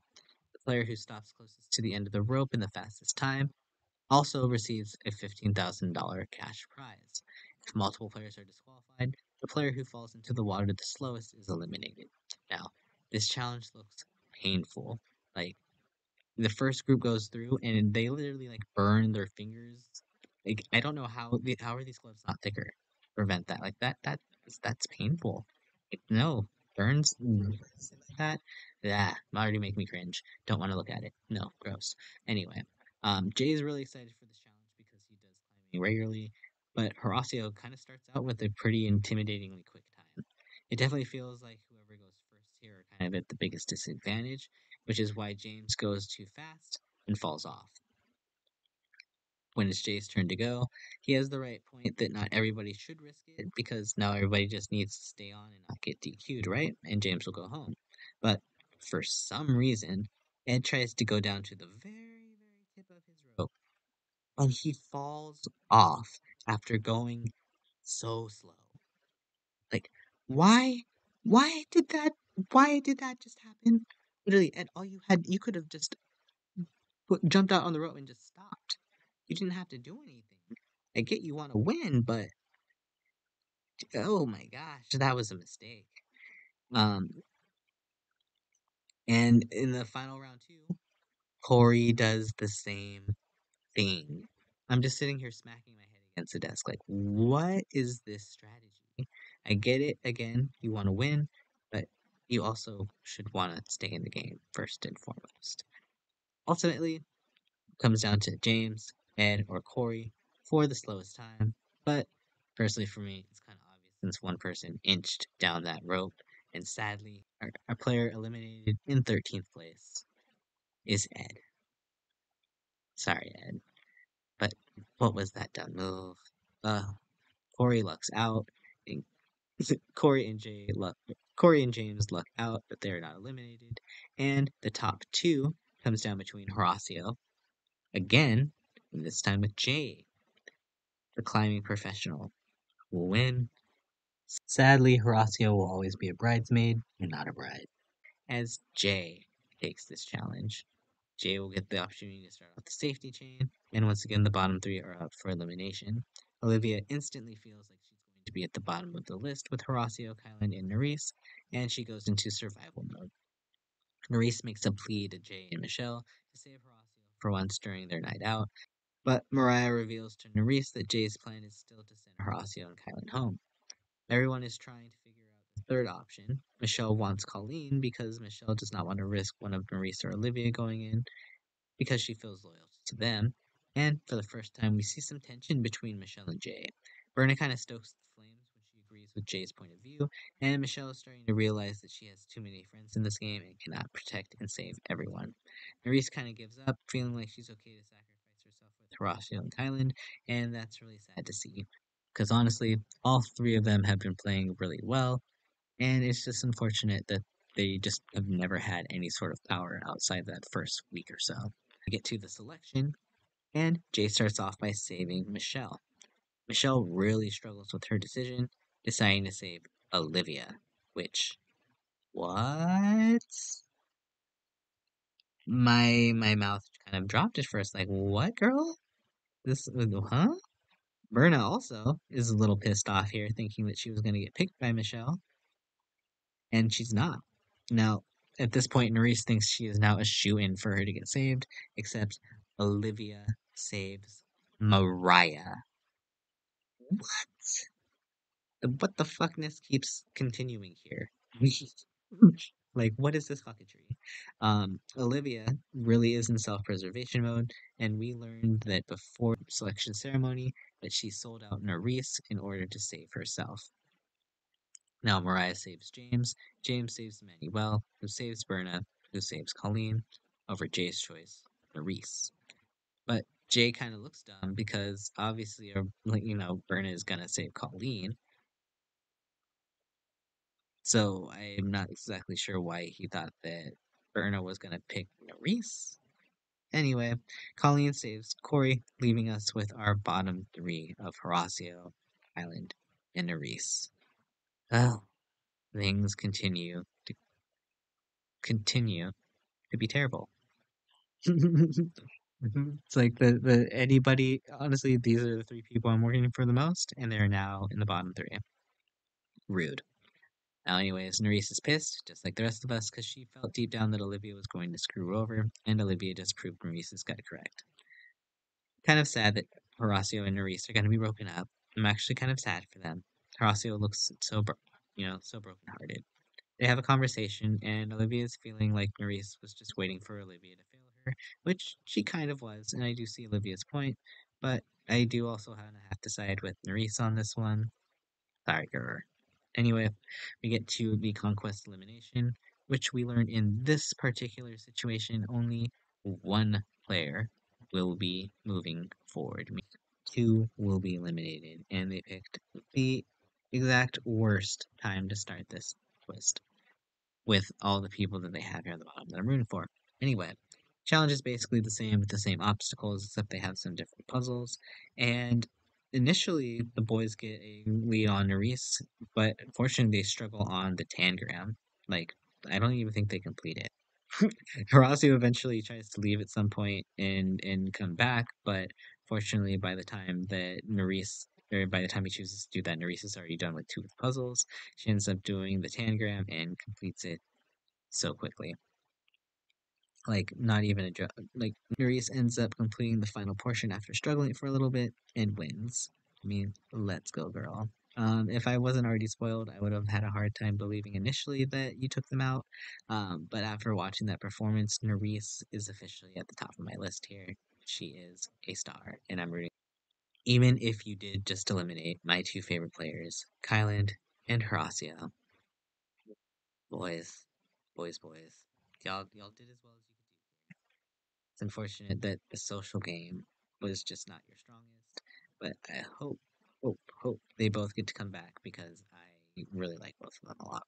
The player who stops closest to the end of the rope in the fastest time also receives a $15,000 cash prize. If multiple players are disqualified, the player who falls into the water the slowest is eliminated. Now, this challenge looks painful. Like, the first group goes through and they literally like burn their fingers. Like, I don't know how are these gloves not thicker to prevent that. Like that's painful. Like, no, burns like that. Yeah, already make me cringe. Don't want to look at it. No, gross. Anyway, Jay is really excited for this challenge because he does climbing regularly, but Horacio kind of starts out with a pretty intimidatingly quick time. It definitely feels like whoever goes first here are kind of at the biggest disadvantage, which is why James goes too fast and falls off. When it's Jay's turn to go, he has the right point that not everybody should risk it because now everybody just needs to stay on and not get DQ'd, right? And James will go home. But for some reason, Ed tries to go down to the very, very tip of his rope and he falls off after going so slow. Like, why? Why did that just happen? Literally, Ed, you could have just jumped out on the rope and just stopped. You didn't have to do anything. I get you want to win, but oh my gosh, that was a mistake. Um, and in the final round too, Corey does the same thing. I'm just sitting here smacking my head against the desk, like, what is this strategy? I get it. Again, you want to win, but you also should want to stay in the game first and foremost. Ultimately, comes down to James, Ed, or Corey for the slowest time. But personally, for me, it's kind of obvious since one person inched down that rope. And sadly, our player eliminated in 13th place is Ed. Sorry, Ed. But what was that dumb move? Corey lucks out. And Corey and James luck out, but they're not eliminated. And the top 2 comes down between Horacio again, and this time with Jay, the climbing professional, will win. Sadly, Horacio will always be a bridesmaid and not a bride, as Jay takes this challenge. Jay will get the opportunity to start off the safety chain, and once again, the bottom 3 are up for elimination. Olivia instantly feels like she's going to be at the bottom of the list with Horacio, Kylan, and Nerys, and she goes into survival mode. Nerys makes a plea to Jay and Michelle to save Horacio for once during their night out, but Mariah reveals to Nerys that Jay's plan is still to send Horacio and Kylan home. Everyone is trying to figure out the third option. Michelle wants Colleen because Michelle does not want to risk one of Nerys or Olivia going in because she feels loyal to them. And for the first time, we see some tension between Michelle and Jay. Berna kind of stokes the flames when she agrees agrees with Jay's point of view, and Michelle is starting to realize that she has too many friends in this game and cannot protect and save everyone. Nerys kind of gives up, feeling like she's okay to sacrifice herself with Horacio and Kyland, and that's really sad to see. Because honestly, all three of them have been playing really well, and it's just unfortunate that they just have never had any sort of power outside that first week or so. We get to the selection, and Jay starts off by saving Michelle. Michelle really struggles with her decision, deciding to save Olivia, which what? My mouth kind of dropped at first, like, what, girl? This, huh? Berna also is a little pissed off here, thinking that she was going to get picked by Michelle, and she's not. Now, at this point, Nerys thinks she is now a shoe-in for her to get saved, except Olivia saves Mariah. What? The what the fuckness keeps continuing here. Like, what is this fucketry? Olivia really is in self-preservation mode, and we learned that before the selection ceremony that she sold out Nerys in order to save herself. Now Mariah saves James, James saves Manuel, who saves Berna, who saves Colleen, over Jay's choice, Nerys. But Jay kind of looks dumb because obviously, Berna is gonna save Colleen. So I'm not exactly sure why he thought that Berna was gonna pick Nerys. Anyway, Colleen saves Corey, leaving us with our bottom three of Horacio, Island, and Nerys. Oh, things continue to be terrible. It's like the anybody honestly, these are the three people I'm working for the most, and they're now in the bottom three. Rude. Now, anyways, Nerys is pissed, just like the rest of us, because she felt deep down that Olivia was going to screw her over, and Olivia just proved Nerys got it correct. Kind of sad that Horacio and Nerys are going to be broken up. I'm actually kind of sad for them. Horacio looks so brokenhearted. They have a conversation, and Olivia is feeling like Nerys was just waiting for Olivia to fail her, which she kind of was, and I do see Olivia's point, but I do also have to side with Nerys on this one. Sorry, girl. Anyway, we get to the Conquest elimination, which we learn in this particular situation only one player will be moving forward. Two will be eliminated, and they picked the exact worst time to start this twist with all the people that they have here at the bottom that I'm rooting for. Anyway, challenge is basically the same with the same obstacles, except they have some different puzzles. And initially, the boys get a lead on Nerys, but unfortunately, they struggle on the tangram. Like, I don't even think they complete it. Horacio eventually tries to leave at some point and come back, but fortunately, by the time that Nerys or by the time he chooses to do that, Nerys is already done with two of the puzzles. She ends up doing the tangram and completes it so quickly. Like, not even a joke. Like, Nerys ends up completing the final portion after struggling for a little bit and wins. I mean, let's go, girl. If I wasn't already spoiled, I would have had a hard time believing initially that you took them out. But after watching that performance, Nerys is officially at the top of my list here. She is a star, and I'm rooting. Even if you did just eliminate my two favorite players, Kyland and Horacio, boys, boys, y'all did as well as you could do. It's unfortunate that the social game was just not your strongest, but I hope they both get to come back because I really like both of them a lot.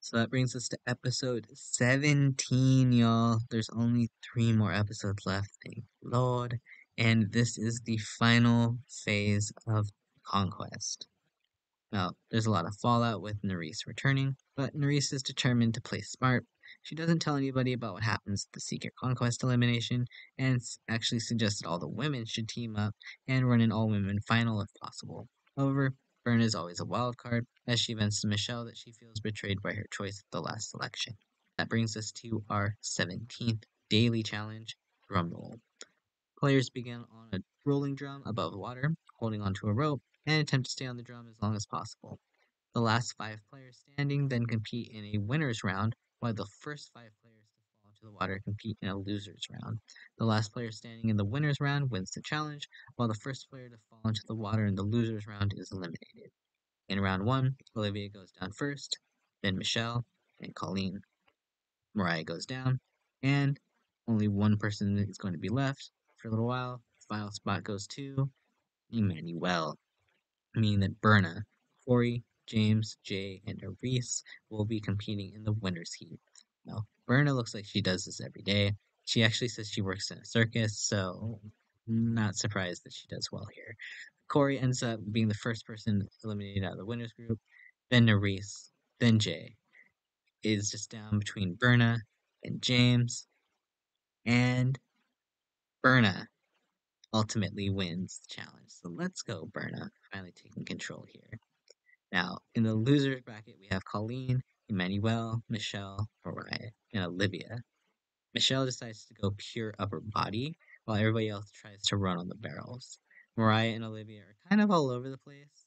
So that brings us to episode 17, y'all. There's only 3 more episodes left, thank Lord. And this is the final phase of Conquest. Now, there's a lot of fallout with Nerys returning, but Nerys is determined to play smart. She doesn't tell anybody about what happens at the Secret Conquest elimination, and actually suggests that all the women should team up and run an all-women final if possible. However, Byrne is always a wild card, as she vents to Michelle that she feels betrayed by her choice at the last election. That brings us to our 17th daily challenge, drumroll. Players begin on a rolling drum above water, holding onto a rope, and attempt to stay on the drum as long as possible. The last 5 players standing then compete in a winner's round, while the first 5 players to fall into the water compete in a loser's round. The last player standing in the winner's round wins the challenge, while the first player to fall into the water in the loser's round is eliminated. In round 1, Olivia goes down first, then Michelle, and Colleen. Mariah goes down, and only one person is going to be left for a little while. Final spot goes to Emmanuel, meaning that Berna, Corey, James, Jay, and Reese will be competing in the winner's heat. Now, Berna looks like she does this every day. She actually says she works in a circus, so not surprised that she does well here. Corey ends up being the first person eliminated out of the winners group, then Reese, then Jay. It is just down between Berna and James, and Berna ultimately wins the challenge. So let's go, Berna, finally taking control here. Now, in the losers bracket, we have Colleen, Emmanuel, Michelle, Mariah, and Olivia. Michelle decides to go pure upper body, while everybody else tries to run on the barrels. Mariah and Olivia are kind of all over the place,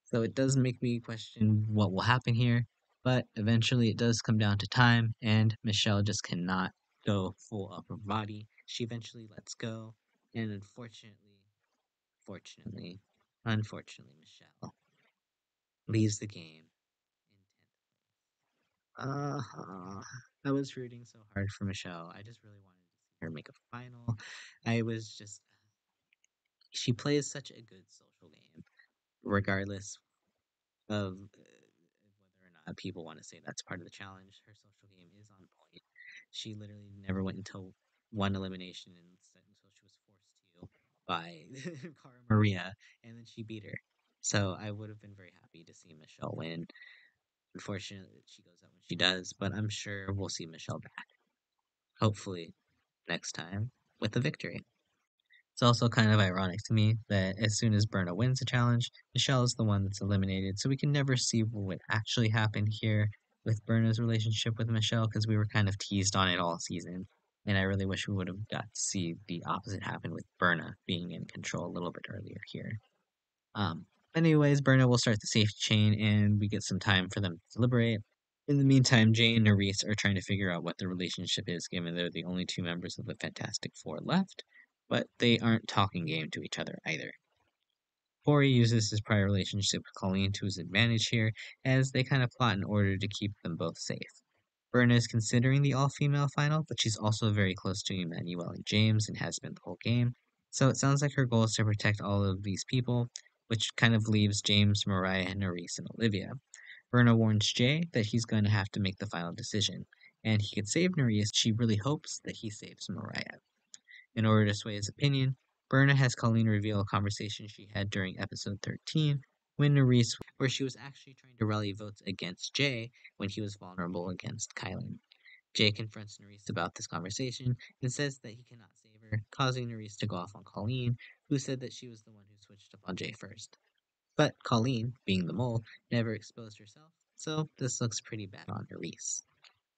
so it does make me question what will happen here, but eventually it does come down to time, and Michelle just cannot go full upper body. She eventually lets go, and unfortunately, Michelle leaves the game in 10th place. I was rooting so hard for Michelle. I just really wanted to see her make a final. I was just, she plays such a good social game, regardless of whether or not people want to say that's part of the challenge. Her social game is on point. She literally never went until one elimination until she was forced to by Cara Maria, and then she beat her. So I would have been very happy to see Michelle win. Unfortunately, she goes out when she does, but I'm sure we'll see Michelle back. Hopefully, next time with a victory. It's also kind of ironic to me that as soon as Berna wins a challenge, Michelle is the one that's eliminated, so we can never see what would actually happen here with Berna's relationship with Michelle because we were kind of teased on it all season. And I really wish we would have got to see the opposite happen with Berna being in control a little bit earlier here. Um, Anyways, Berna will start the safety chain and we get some time for them to deliberate. In the meantime, Jay and Nerys are trying to figure out what the relationship is, given they're the only two members of the Fantastic Four left, but they aren't talking game to each other either. Corey uses his prior relationship with Colleen to his advantage here, as they kind of plot in order to keep them both safe. Berna is considering the all-female final, but she's also very close to Emmanuel and James and has been the whole game, so it sounds like her goal is to protect all of these people, which kind of leaves James, Mariah, Nerys, and Olivia. Berna warns Jay that he's going to have to make the final decision, and he could save Nerys. She really hopes that he saves Mariah. In order to sway his opinion, Berna has Colleen reveal a conversation she had during episode 13 when Nerys, where she was actually trying to rally votes against Jay when he was vulnerable against Kylan. Jay confronts Nerys about this conversation and says that he cannot save her, causing Nerys to go off on Colleen, who said that she was the one who switched up on Jay first. But Colleen, being the mole, never exposed herself, so this looks pretty bad on Nerys.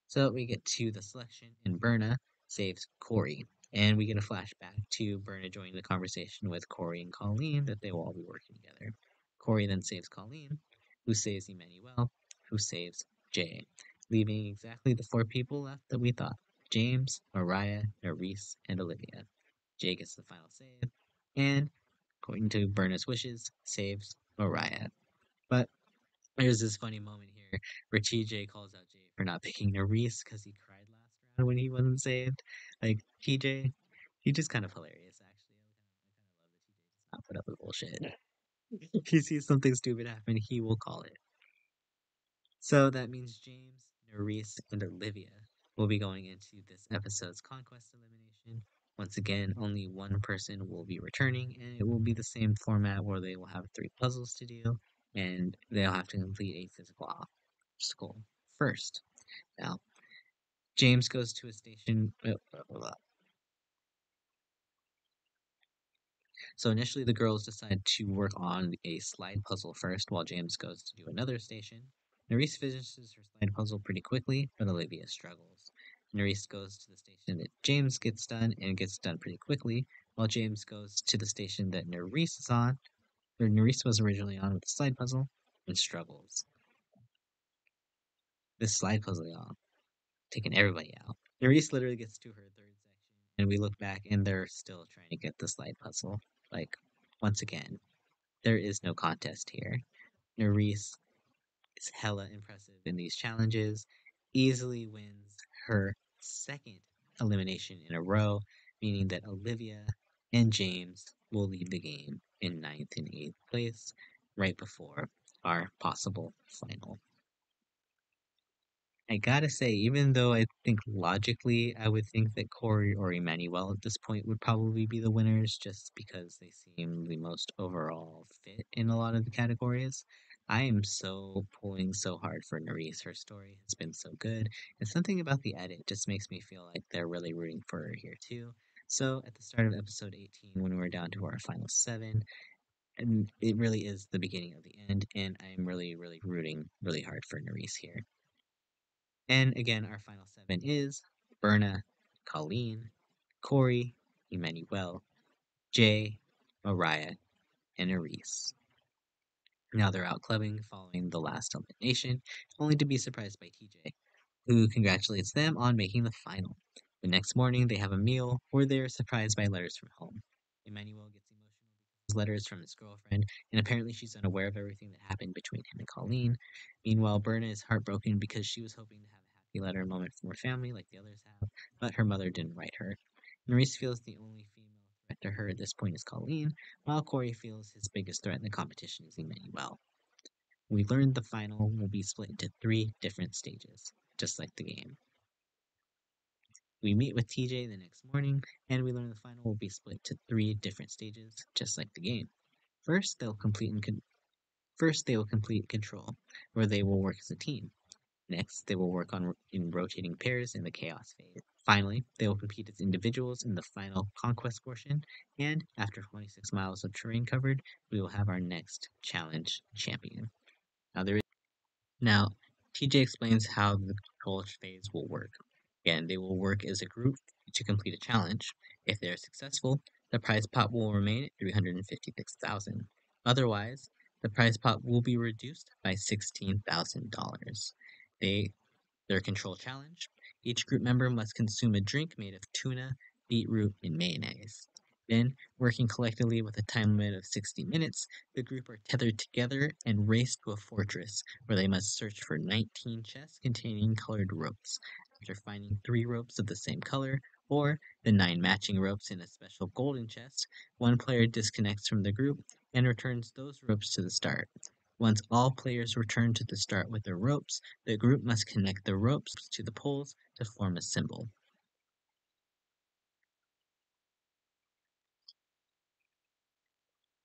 So we get to the selection, and Berna saves Corey. And we get a flashback to Berna joining the conversation with Corey and Colleen that they will all be working together. Corey then saves Colleen, who saves Emmanuel, who saves Jay, leaving exactly the four people left that we thought: James, Mariah, Nerys, and Olivia. Jay gets the final save, and according to Berna's wishes, saves Mariah. But there's this funny moment here where TJ calls out Jay for not picking Nerys because he cried last round when he wasn't saved. Like, TJ, he's just kind of hilarious, actually. I kind of love that TJ does not put up with bullshit. If he sees something stupid happen, he will call it. So that means James, Nerys, and Olivia will be going into this episode's Conquest elimination. Once again, only one person will be returning, and it will be the same format where they will have three puzzles to do, and they'll have to complete a physical obstacle first. Now, James goes to a station. So initially, the girls decide to work on a slide puzzle first, while James goes to do another station. Nerys finishes her slide puzzle pretty quickly, but Olivia struggles. Nerys goes to the station that James gets done, and gets done pretty quickly, while James goes to the station that Nerys is on, or Nerys was originally on with the slide puzzle, and struggles. This slide puzzle, y'all, taking everybody out. Nerys literally gets to her third section, and we look back, and they're still trying to get the slide puzzle. Like, once again, there is no contest here. Nerys is hella impressive in these challenges, easily wins her second elimination in a row, meaning that Olivia and James will leave the game in ninth and eighth place right before our possible final. I gotta say, even though I think logically I would think that Corey or Emmanuel at this point would probably be the winners just because they seem the most overall fit in a lot of the categories, I am so pulling so hard for Nerys. Her story has been so good, and something about the edit just makes me feel like they're really rooting for her here too. So at the start of episode 18, when we're down to our final seven, and it really is the beginning of the end, and I'm really, really rooting really hard for Nerys here. And again, our final seven is Berna, Colleen, Corey, Emmanuel, Jay, Mariah, and Aris. Now they're out clubbing following the last elimination, only to be surprised by TJ, who congratulates them on making the final. The next morning, they have a meal where they are surprised by letters from home. Emmanuel gets emotional because his letters from his girlfriend, and apparently she's unaware of everything that happened between him and Colleen. Meanwhile, Berna is heartbroken because she was hoping to have a happy letter moment from her family like the others have, but her mother didn't write her. Maurice feels the only female threat to her at this point is Colleen, while Corey feels his biggest threat in the competition is Emmanuel. We learned the final will be split into 3 different stages, just like the game. We meet with TJ the next morning, and we learn the final will be split to 3 different stages, just like the game. First, they will complete control, where they will work as a team. Next, they will work in rotating pairs in the chaos phase. Finally, they will compete as individuals in the final conquest portion, and after 26 miles of terrain covered, we will have our next challenge champion. Now, TJ explains how the college phase will work. Again, they will work as a group to complete a challenge. If they are successful, the prize pot will remain at 356,000. Otherwise, the prize pot will be reduced by $16,000. Their control challenge. Each group member must consume a drink made of tuna, beetroot, and mayonnaise. Then, working collectively with a time limit of 60 minutes, the group are tethered together and race to a fortress where they must search for 19 chests containing colored ropes. After finding 3 ropes of the same color, or the 9 matching ropes in a special golden chest, one player disconnects from the group and returns those ropes to the start. Once all players return to the start with their ropes, the group must connect the ropes to the poles to form a symbol.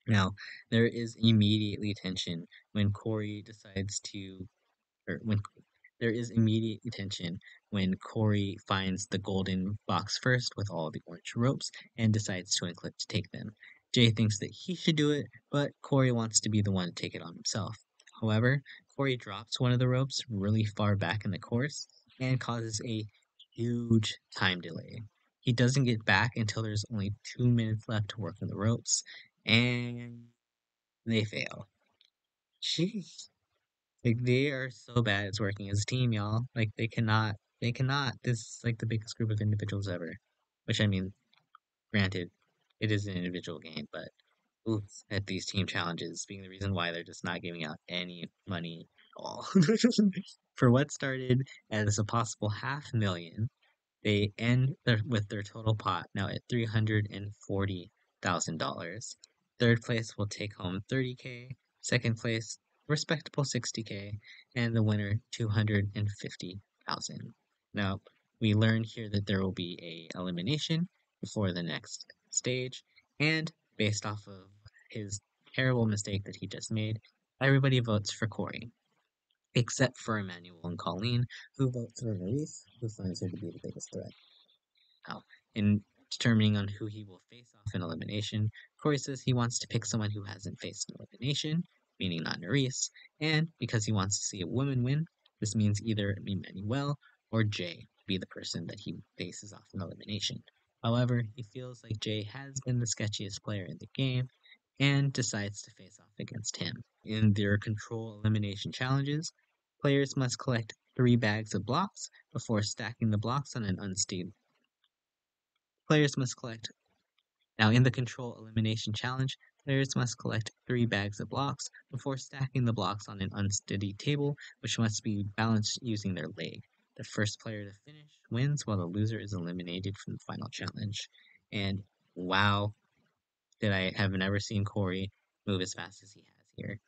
Now, there is immediately tension when Corey decides to, or when there is immediate tension when Corey finds the golden box first with all the orange ropes and decides to unclip to take them. Jay thinks that he should do it, but Corey wants to be the one to take it on himself. However, Corey drops one of the ropes really far back in the course and causes a huge time delay. He doesn't get back until there's only 2 minutes left to work on the ropes, and they fail. Jeez. Like they are so bad at working as a team, y'all. Like they cannot. This is like the biggest group of individuals ever. Which I mean, granted, it is an individual game, but oof, at these team challenges being the reason why they're just not giving out any money at all. For what started as a possible 500,000, they end with their total pot now at $340,000. Third place will take home 30K. Second place, respectable 60K, and the winner 250,000. Now, we learn here that there will be a elimination before the next stage, and based off of his terrible mistake that he just made, everybody votes for Corey, except for Emmanuel and Colleen, who vote for Maurice, who finds her to be the biggest threat. Now, in determining on who he will face off in elimination, Corey says he wants to pick someone who hasn't faced an elimination, meaning not Nerys, and because he wants to see a woman win, this means either Emmanuel or Jay be the person that he faces off in elimination. However, he feels like Jay has been the sketchiest player in the game and decides to face off against him. In their control elimination challenges, players must collect 3 bags of blocks before stacking the blocks on an unstable players must collect. Now, in the control elimination challenge, Players must collect 3 bags of blocks before stacking the blocks on an unsteady table, which must be balanced using their leg. The first player to finish wins, while the loser is eliminated from the final challenge. And wow, that I have never seen Corey move as fast as he has here.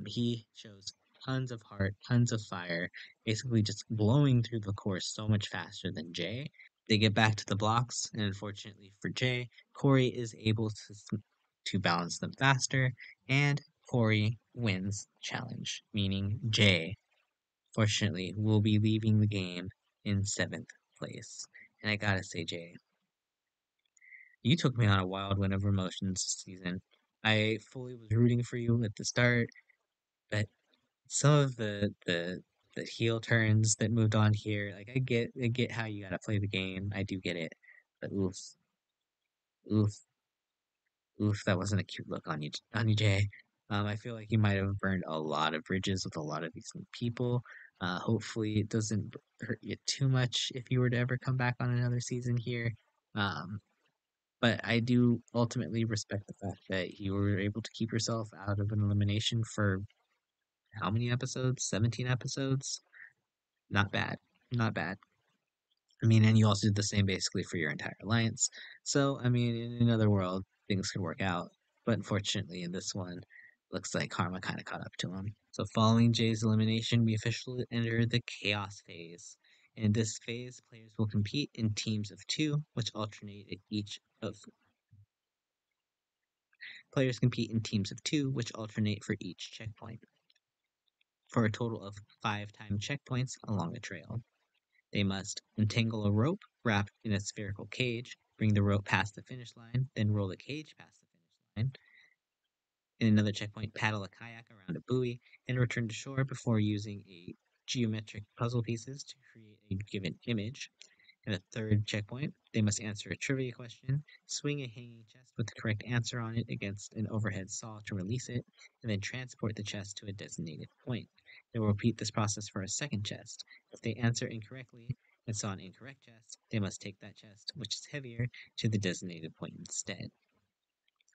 He shows tons of heart, tons of fire, basically just blowing through the course so much faster than Jay. They get back to the blocks, and unfortunately for Jay, Corey is able to balance them faster, and Corey wins challenge, meaning Jay, fortunately, will be leaving the game in 7th place. And I gotta say, Jay, you took me on a wild wind of emotions this season. I fully was rooting for you at the start, but some of the heel turns that moved on here, like I get how you gotta play the game. I do get it. But oof, that wasn't a cute look on you, Jay. I feel like you might have burned a lot of bridges with a lot of these new people. Hopefully it doesn't hurt you too much if you were to ever come back on another season here. Um, But I do ultimately respect the fact that you were able to keep yourself out of an elimination for how many episodes? 17 episodes? Not bad. Not bad. I mean, and you also did the same basically for your entire alliance. So, I mean, in another world, things could work out. But unfortunately, in this one, looks like karma kind of caught up to him. So, following Jay's elimination, we officially enter the chaos phase. In this phase, players will compete in teams of 2, which alternate at each of Players compete in teams of 2, which alternate for each checkpoint, for a total of 5 timed checkpoints along the trail. They must entangle a rope wrapped in a spherical cage, bring the rope past the finish line, then roll the cage past the finish line. In another checkpoint, paddle a kayak around a buoy, and return to shore before using a geometric puzzle pieces to create a given image. In a third checkpoint, they must answer a trivia question, swing a hanging chest with the correct answer on it against an overhead saw to release it, and then transport the chest to a designated point. They will repeat this process for a second chest. If they answer incorrectly and saw an incorrect chest, they must take that chest, which is heavier, to the designated point instead.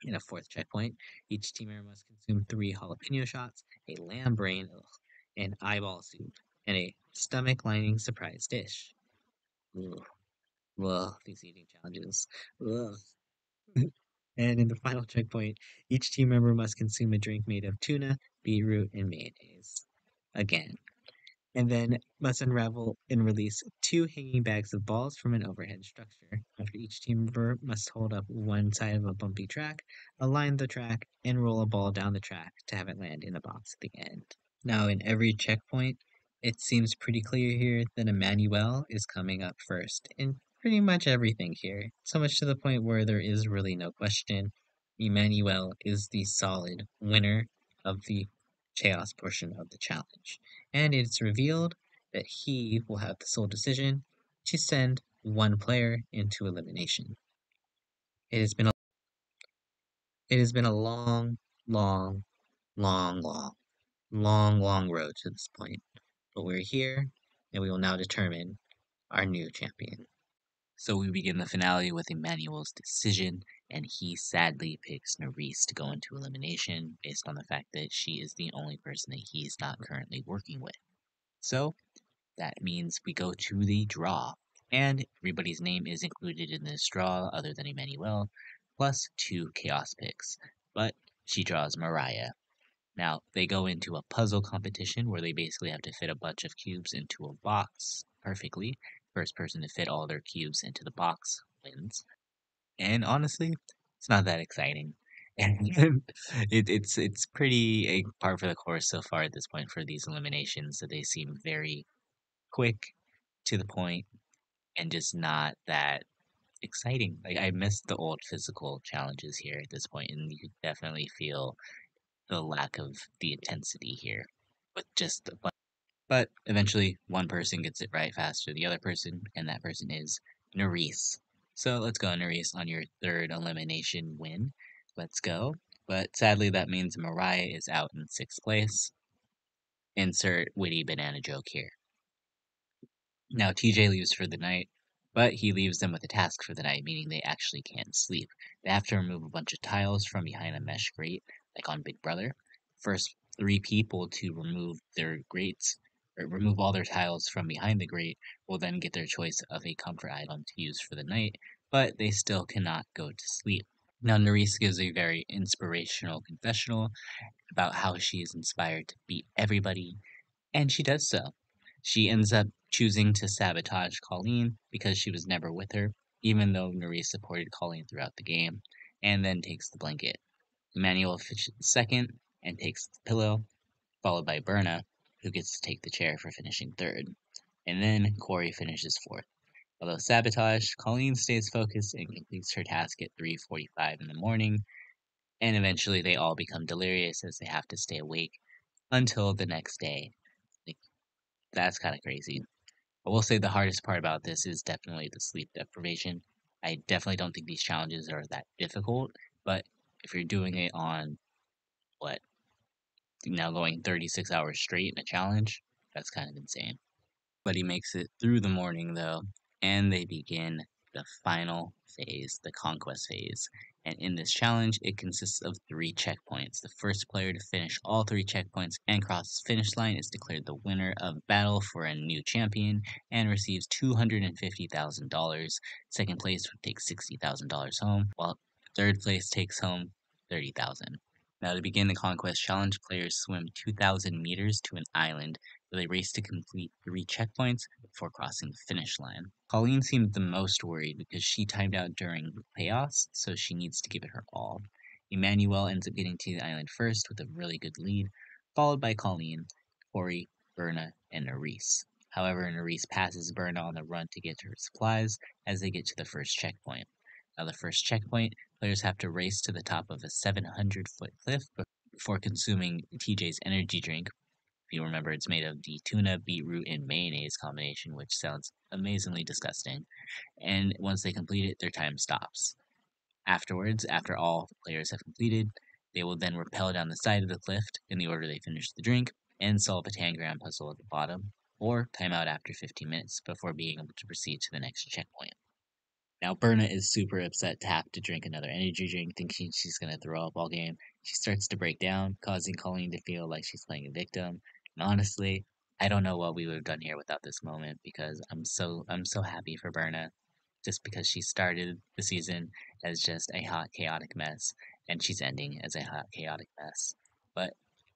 In a fourth checkpoint, each team member must consume 3 jalapeno shots, a lamb brain, an eyeball soup, and a stomach lining surprise dish. Ugh. Ugh, these eating challenges. Ugh. And in the final checkpoint, each team member must consume a drink made of tuna, beetroot, and mayonnaise. Again. And then must unravel and release 2 hanging bags of balls from an overhead structure. After each team member must hold up one side of a bumpy track, align the track, and roll a ball down the track to have it land in a box at the end. Now, in every checkpoint, it seems pretty clear here that Emmanuel is coming up first in pretty much everything here, so much to the point where there is really no question. Emmanuel is the solid winner of the chaos portion of the challenge, and it's revealed that he will have the sole decision to send one player into elimination. It has been a, it has been a long, long, long, long, long road to this point. But we're here, and we will now determine our new champion. So we begin the finale with Emmanuel's decision, and he sadly picks Nerys to go into elimination based on the fact that she is the only person that he's not currently working with. So that means we go to the draw, and everybody's name is included in this draw other than Emmanuel, plus 2 chaos picks. But she draws Mariah. Now, they go into a puzzle competition where they basically have to fit a bunch of cubes into a box perfectly. First person to fit all their cubes into the box wins. And honestly, it's not that exciting. And it's pretty par for the course so far at this point for these eliminations, that they seem very quick, to the point, and just not that exciting. Like, I miss the old physical challenges here at this point, and you could definitely feel the lack of the intensity here with just the but eventually one person gets it right faster than the other person, and that person is Nerys. So let's go, Nerys, on your 3rd elimination win. Let's go. But sadly, that means Mariah is out in 6th place. Insert witty banana joke here. Now TJ leaves for the night, But he leaves them with a task for the night, meaning they actually can't sleep. They have to remove a bunch of tiles from behind a mesh grate, like on Big Brother. First three people to remove their grates, or remove all their tiles from behind the grate, will then get their choice of a comfort item to use for the night, but they still cannot go to sleep. Now, Nerys gives a very inspirational confessional about how she is inspired to beat everybody, and she does so. She ends up choosing to sabotage Colleen because she was never with her, even though Nerys supported Colleen throughout the game, and then takes the blanket. Emmanuel finishes second and takes the pillow, followed by Berna, who gets to take the chair for finishing third. And then Corey finishes fourth. Although sabotage, Colleen stays focused and completes her task at 3:45 in the morning, and eventually they all become delirious as they have to stay awake until the next day. Like, that's kind of crazy. I will say the hardest part about this is definitely the sleep deprivation. I definitely don't think these challenges are that difficult, but if you're doing it on what, now going 36 hours straight in a challenge, that's kind of insane. But he makes it through the morning though, and they begin the final phase, the Conquest phase. And in this challenge, it consists of 3 checkpoints. The first player to finish all 3 checkpoints and cross the finish line is declared the winner of battle for a new champion and receives $250,000. Second place would take $60,000 home, while third place takes home $30,000. Now, to begin the Conquest Challenge, players swim 2,000 meters to an island where they race to complete 3 checkpoints before crossing the finish line. Colleen seemed the most worried because she timed out during chaos, so she needs to give it her all. Emmanuel ends up getting to the island first with a really good lead, followed by Colleen, Corey, Berna, and Nerys. However, Nerys passes Berna on the run to get to her supplies as they get to the first checkpoint. Now, the first checkpoint, players have to race to the top of a 700-foot cliff before consuming TJ's energy drink. If you remember, it's made of the tuna, beetroot, and mayonnaise combination, which sounds amazingly disgusting. And once they complete it, their time stops. Afterwards, after all the players have completed, they will then rappel down the side of the cliff in the order they finish the drink and solve a tangram puzzle at the bottom, or time out after 15 minutes before being able to proceed to the next checkpoint. Now, Berna is super upset to have to drink another energy drink, thinking she's going to throw up all game. She starts to break down, causing Colleen to feel like she's playing a victim. And honestly, I don't know what we would have done here without this moment because I'm so happy for Berna, just because she started the season as just a hot chaotic mess, and she's ending as a hot chaotic mess. But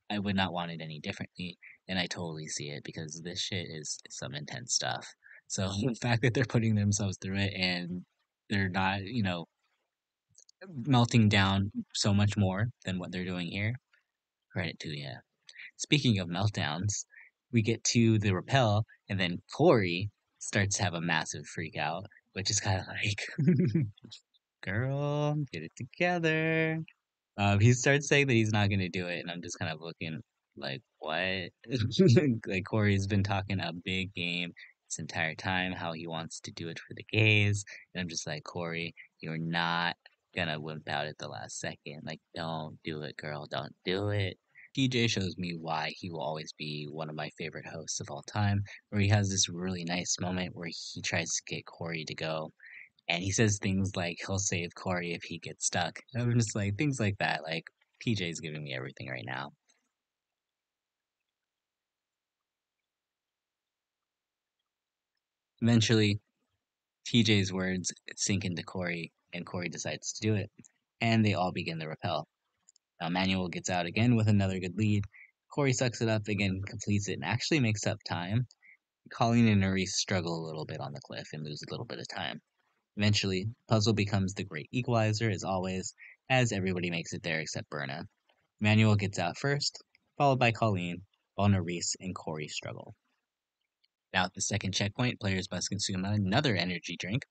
I would not want it any differently, and I totally see it because this shit is some intense stuff. So the fact that they're putting themselves through it and they're not, melting down so much more than what they're doing here, credit to you. Speaking of meltdowns, we get to the rappel, and then Corey starts to have a massive freak out, which is kind of like, girl, get it together. He starts saying that he's not gonna do it, and I'm just kind of looking like, what? Like Corey's been talking a big game this entire time, how he wants to do it for the gays, and I'm just like, Corey, you're not gonna wimp out at the last second. Like, don't do it, girl, don't do it. TJ shows me why he will always be one of my favorite hosts of all time, where he has this really nice moment where he tries to get Corey to go and he says things like he'll save Corey if he gets stuck. I'm just like things like that. Like TJ's giving me everything right now. Eventually, TJ's words sink into Corey, and Corey decides to do it, and they all begin the rappel. Now Manuel gets out again with another good lead. Corey sucks it up again, completes it, and actually makes up time. Colleen and Nerys struggle a little bit on the cliff and lose a little bit of time. Eventually, puzzle becomes the great equalizer, as always, as everybody makes it there except Berna. Manuel gets out first, followed by Colleen, while Nerys and Corey struggle. Now, at the second checkpoint, players must consume another energy drink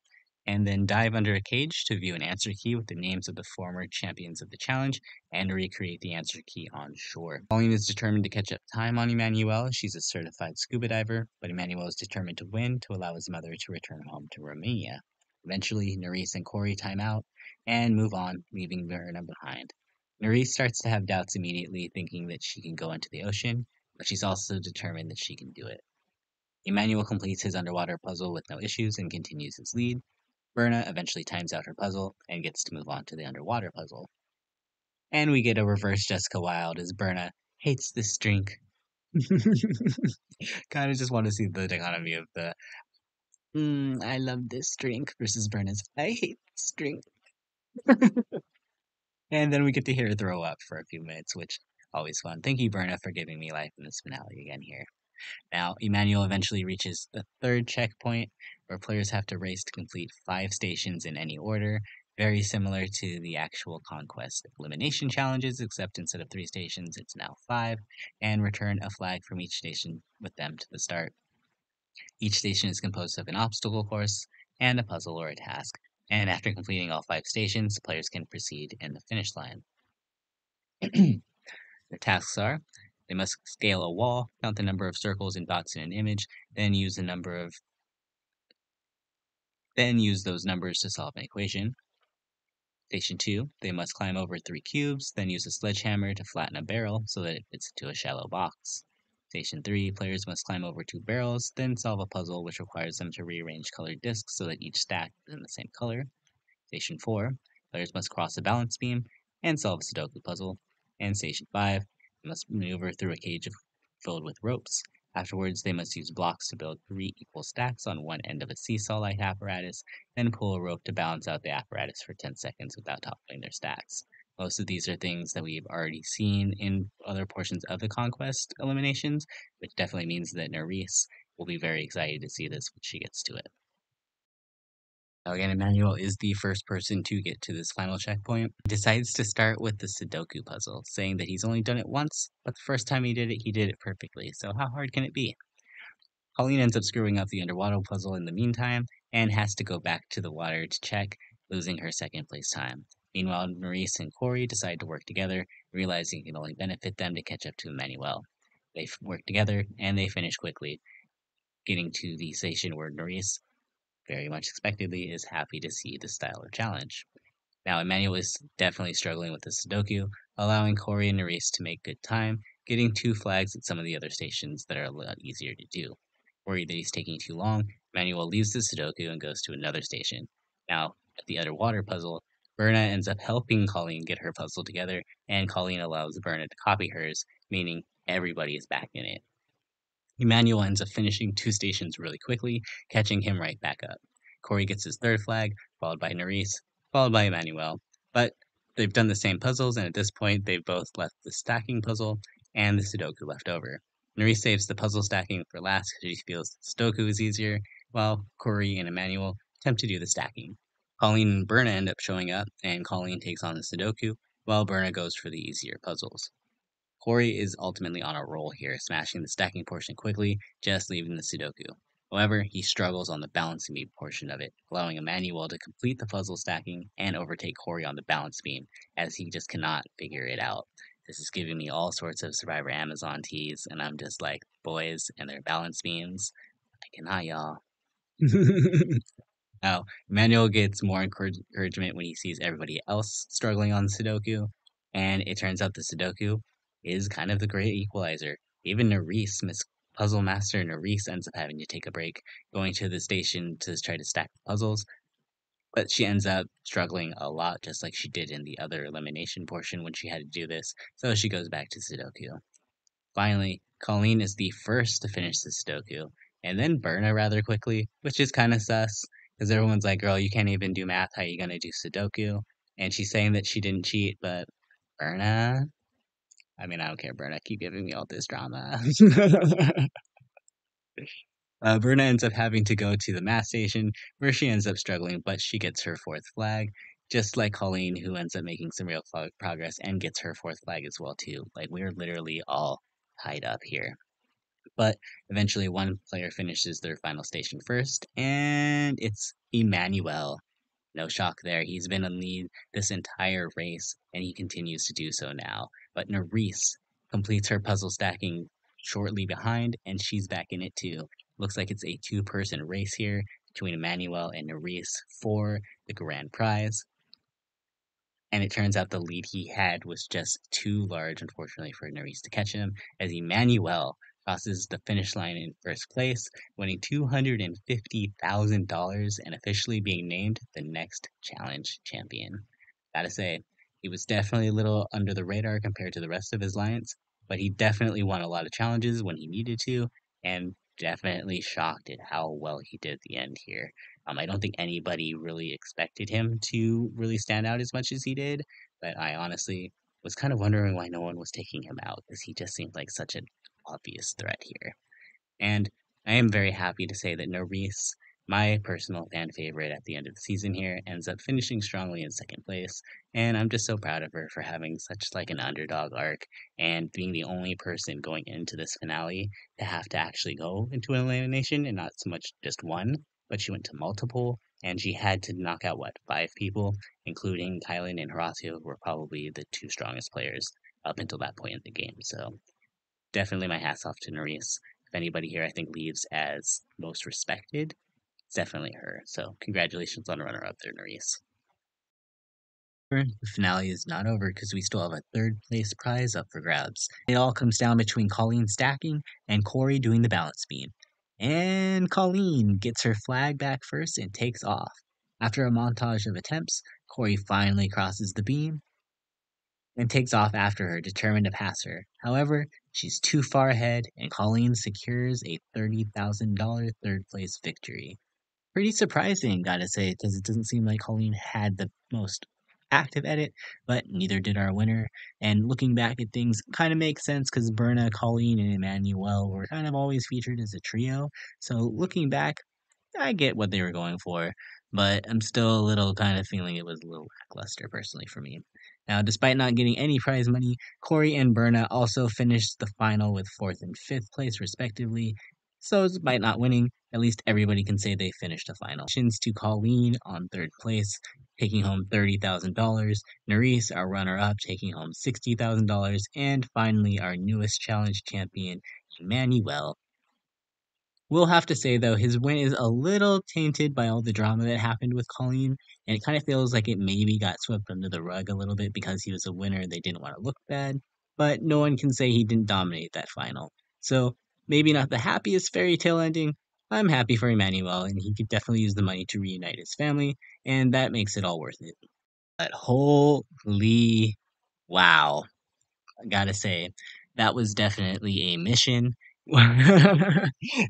and then dive under a cage to view an answer key with the names of the former champions of the challenge and recreate the answer key on shore. Colleen is determined to catch up time on Emmanuel. She's a certified scuba diver, but Emmanuel is determined to win to allow his mother to return home to Romania. Eventually, Nerys and Corey time out and move on, leaving Verna behind. Nerys starts to have doubts immediately, thinking that she can go into the ocean, but she's also determined that she can do it. Emmanuel completes his underwater puzzle with no issues and continues his lead. Berna eventually times out her puzzle and gets to move on to the underwater puzzle. And we get a reverse Jessica Wilde as Berna hates this drink. Kind of just want to see the dichotomy of the I love this drink versus Berna's I hate this drink. And then we get to hear her throw up for a few minutes, which always fun. Thank you, Berna, for giving me life in this finale again here. Now, Emmanuel eventually reaches the third checkpoint, where players have to race to complete 5 stations in any order, very similar to the actual Conquest elimination challenges, except instead of 3 stations, it's now 5, and return a flag from each station with them to the start. Each station is composed of an obstacle course and a puzzle or a task, and after completing all 5 stations, players can proceed in the finish line. The tasks are: they must scale a wall, count the number of circles and dots in an image, then use those numbers to solve an equation. Station 2, they must climb over 3 cubes, then use a sledgehammer to flatten a barrel so that it fits into a shallow box. Station 3, players must climb over 2 barrels, then solve a puzzle which requires them to rearrange colored discs so that each stack is in the same color. Station 4, players must cross a balance beam and solve a Sudoku puzzle. And Station 5, they must maneuver through a cage filled with ropes. Afterwards, they must use blocks to build 3 equal stacks on one end of a seesaw-like apparatus, then pull a rope to balance out the apparatus for 10 seconds without toppling their stacks. Most of these are things that we've already seen in other portions of the Conquest eliminations, which definitely means that Nerys will be very excited to see this when she gets to it. Now again, Emmanuel is the first person to get to this final checkpoint. He decides to start with the Sudoku puzzle, saying that he's only done it once, but the first time he did it perfectly, so how hard can it be? Colleen ends up screwing up the underwater puzzle in the meantime, and has to go back to the water to check, losing her second place time. Meanwhile, Maurice and Corey decide to work together, realizing it can only benefit them to catch up to Emmanuel. They work together, and they finish quickly, getting to the station where Maurice, very much expectedly, is happy to see the style of challenge. Now, Emmanuel is definitely struggling with the Sudoku, allowing Corey and Nerys to make good time, getting 2 flags at some of the other stations that are a lot easier to do. Worried that he's taking too long, Emmanuel leaves the Sudoku and goes to another station. Now, at the underwater puzzle, Berna ends up helping Colleen get her puzzle together, and Colleen allows Berna to copy hers, meaning everybody is back in it. Emmanuel ends up finishing 2 stations really quickly, catching him right back up. Corey gets his 3rd flag, followed by Nerys, followed by Emmanuel. But they've done the same puzzles, and at this point, they've both left the stacking puzzle and the Sudoku left over. Nerys saves the puzzle stacking for last because she feels the Sudoku is easier, while Corey and Emmanuel attempt to do the stacking. Colleen and Berna end up showing up, and Colleen takes on the Sudoku, while Berna goes for the easier puzzles. Corey is ultimately on a roll here, smashing the stacking portion quickly, just leaving the Sudoku. However, he struggles on the balancing beam portion of it, allowing Emmanuel to complete the puzzle stacking and overtake Corey on the balance beam, as he just cannot figure it out. This is giving me all sorts of Survivor Amazon teas, and I'm just like, boys and their balance beams. I cannot, y'all. Now, Emmanuel gets more encouragement when he sees everybody else struggling on Sudoku, and it turns out the Sudoku is kind of the great equalizer. Even Nerys, Miss Puzzle Master Nerys, ends up having to take a break, going to the station to try to stack the puzzles, but she ends up struggling a lot, just like she did in the other elimination portion when she had to do this, so she goes back to Sudoku. Finally, Colleen is the first to finish the Sudoku, and then Berna rather quickly, which is kind of sus, because everyone's like, girl, you can't even do math, how you gonna do Sudoku? And she's saying that she didn't cheat, but Berna? I mean, I don't care, Berna, keep giving me all this drama. Berna ends up having to go to the math station, where she ends up struggling, but she gets her 4th flag, just like Colleen, who ends up making some real progress and gets her 4th flag as well, too. Like, we're literally all tied up here. But eventually one player finishes their final station first, and it's Emmanuel. No shock there. He's been in lead this entire race, and he continues to do so now. But Nerys completes her puzzle stacking shortly behind, and she's back in it too. Looks like it's a 2-person race here between Emmanuel and Nerys for the grand prize. And it turns out the lead he had was just too large, unfortunately, for Nerys to catch him, as Emmanuel crosses the finish line in first place, winning $250,000 and officially being named the next challenge champion. Gotta say, he was definitely a little under the radar compared to the rest of his alliance, but he definitely won a lot of challenges when he needed to, and definitely shocked at how well he did at the end here. I don't think anybody really expected him to really stand out as much as he did, but I honestly was kind of wondering why no one was taking him out, because he just seemed like such an obvious threat here. And I am very happy to say that Nerys, my personal fan favorite at the end of the season here, ends up finishing strongly in second place. And I'm just so proud of her for having such like an underdog arc and being the only person going into this finale to have to actually go into an elimination and not so much just one, but she went to multiple and she had to knock out what, five people, including Kylan and Horacio, who were probably the two strongest players up until that point in the game. So definitely my hats off to Nerys. If anybody here I think leaves as most respected, it's definitely her. So congratulations on runner up there, Nerys. The finale is not over because we still have a third place prize up for grabs. It all comes down between Colleen stacking and Corey doing the balance beam. And Colleen gets her flag back first and takes off. After a montage of attempts, Corey finally crosses the beam and takes off after her, determined to pass her. However, she's too far ahead, and Colleen secures a $30,000 third place victory. Pretty surprising, gotta say, because it doesn't seem like Colleen had the most active edit, but neither did our winner. And looking back at things, kind of makes sense because Berna, Colleen, and Emmanuel were kind of always featured as a trio. So looking back, I get what they were going for, but I'm still a little kind of feeling it was a little lackluster personally for me. Now, despite not getting any prize money, Corey and Berna also finished the final with fourth and fifth place, respectively. So, despite not winning, at least everybody can say they finished the final. Congratulations to Colleen on third place, taking home $30,000. Nerys, our runner up, taking home $60,000. And finally, our newest challenge champion, Emmanuel. We'll have to say though, his win is a little tainted by all the drama that happened with Colleen, and it kind of feels like it maybe got swept under the rug a little bit because he was a winner and they didn't want to look bad, but no one can say he didn't dominate that final. So maybe not the happiest fairy tale ending. I'm happy for Emmanuel, and he could definitely use the money to reunite his family, and that makes it all worth it. But holy wow. I gotta say, that was definitely a mission.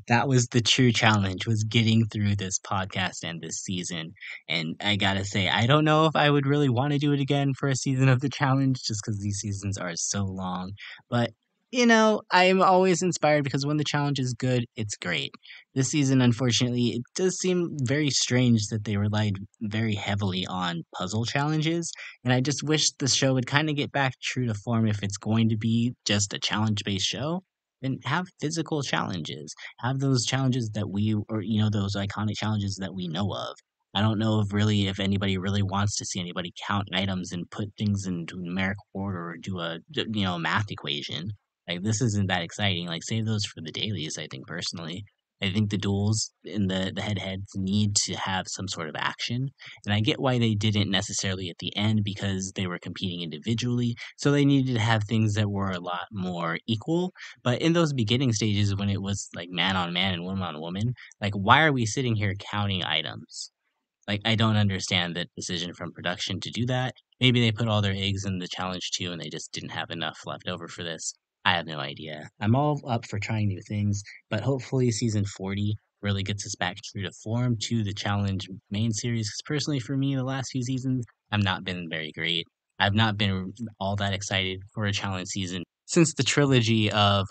That was the true challenge, was getting through this podcast and this season. And I gotta say, I don't know if I would really want to do it again for a season of the challenge, just because these seasons are so long. But I'm always inspired because when the challenge is good, it's great. This season, unfortunately, it does seem very strange that they relied very heavily on puzzle challenges, and I just wish the show would kind of get back true to form if it's going to be just a challenge based show. Then have physical challenges. Have those challenges that those iconic challenges that we know of. I don't know if anybody really wants to see anybody count items and put things into numeric order or do a math equation. Like, this isn't that exciting. Like, save those for the dailies, I think personally. I think the duels in the head-to-heads need to have some sort of action, and I get why they didn't necessarily at the end because they were competing individually, so they needed to have things that were a lot more equal. But in those beginning stages when it was like man on man and woman on woman, like, why are we sitting here counting items? Like, I don't understand the decision from production to do that. Maybe they put all their eggs in the challenge too and they just didn't have enough left over for this. I have no idea. I'm all up for trying new things, but hopefully season 40 really gets us back true to form to the challenge main series. Because personally, for me, the last few seasons have not been very great. I've not been all that excited for a challenge season since the trilogy of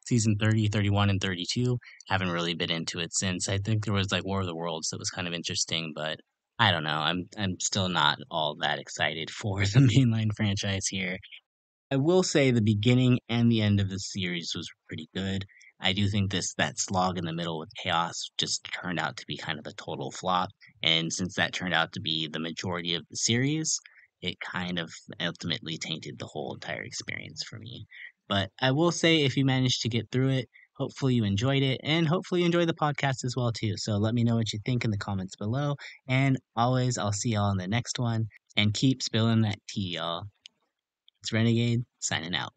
season 30, 31, and 32. Haven't really been into it since. I think there was like War of the Worlds that was kind of interesting, but I don't know. I'm still not all that excited for the mainline franchise here. I will say the beginning and the end of the series was pretty good. I do think that slog in the middle with Chaos just turned out to be kind of a total flop, and since that turned out to be the majority of the series, it kind of ultimately tainted the whole entire experience for me. But I will say if you managed to get through it, hopefully you enjoyed it, and hopefully you enjoy the podcast as well too. So let me know what you think in the comments below, and always I'll see y'all in the next one, and keep spilling that tea, y'all. It's Renegade, signing out.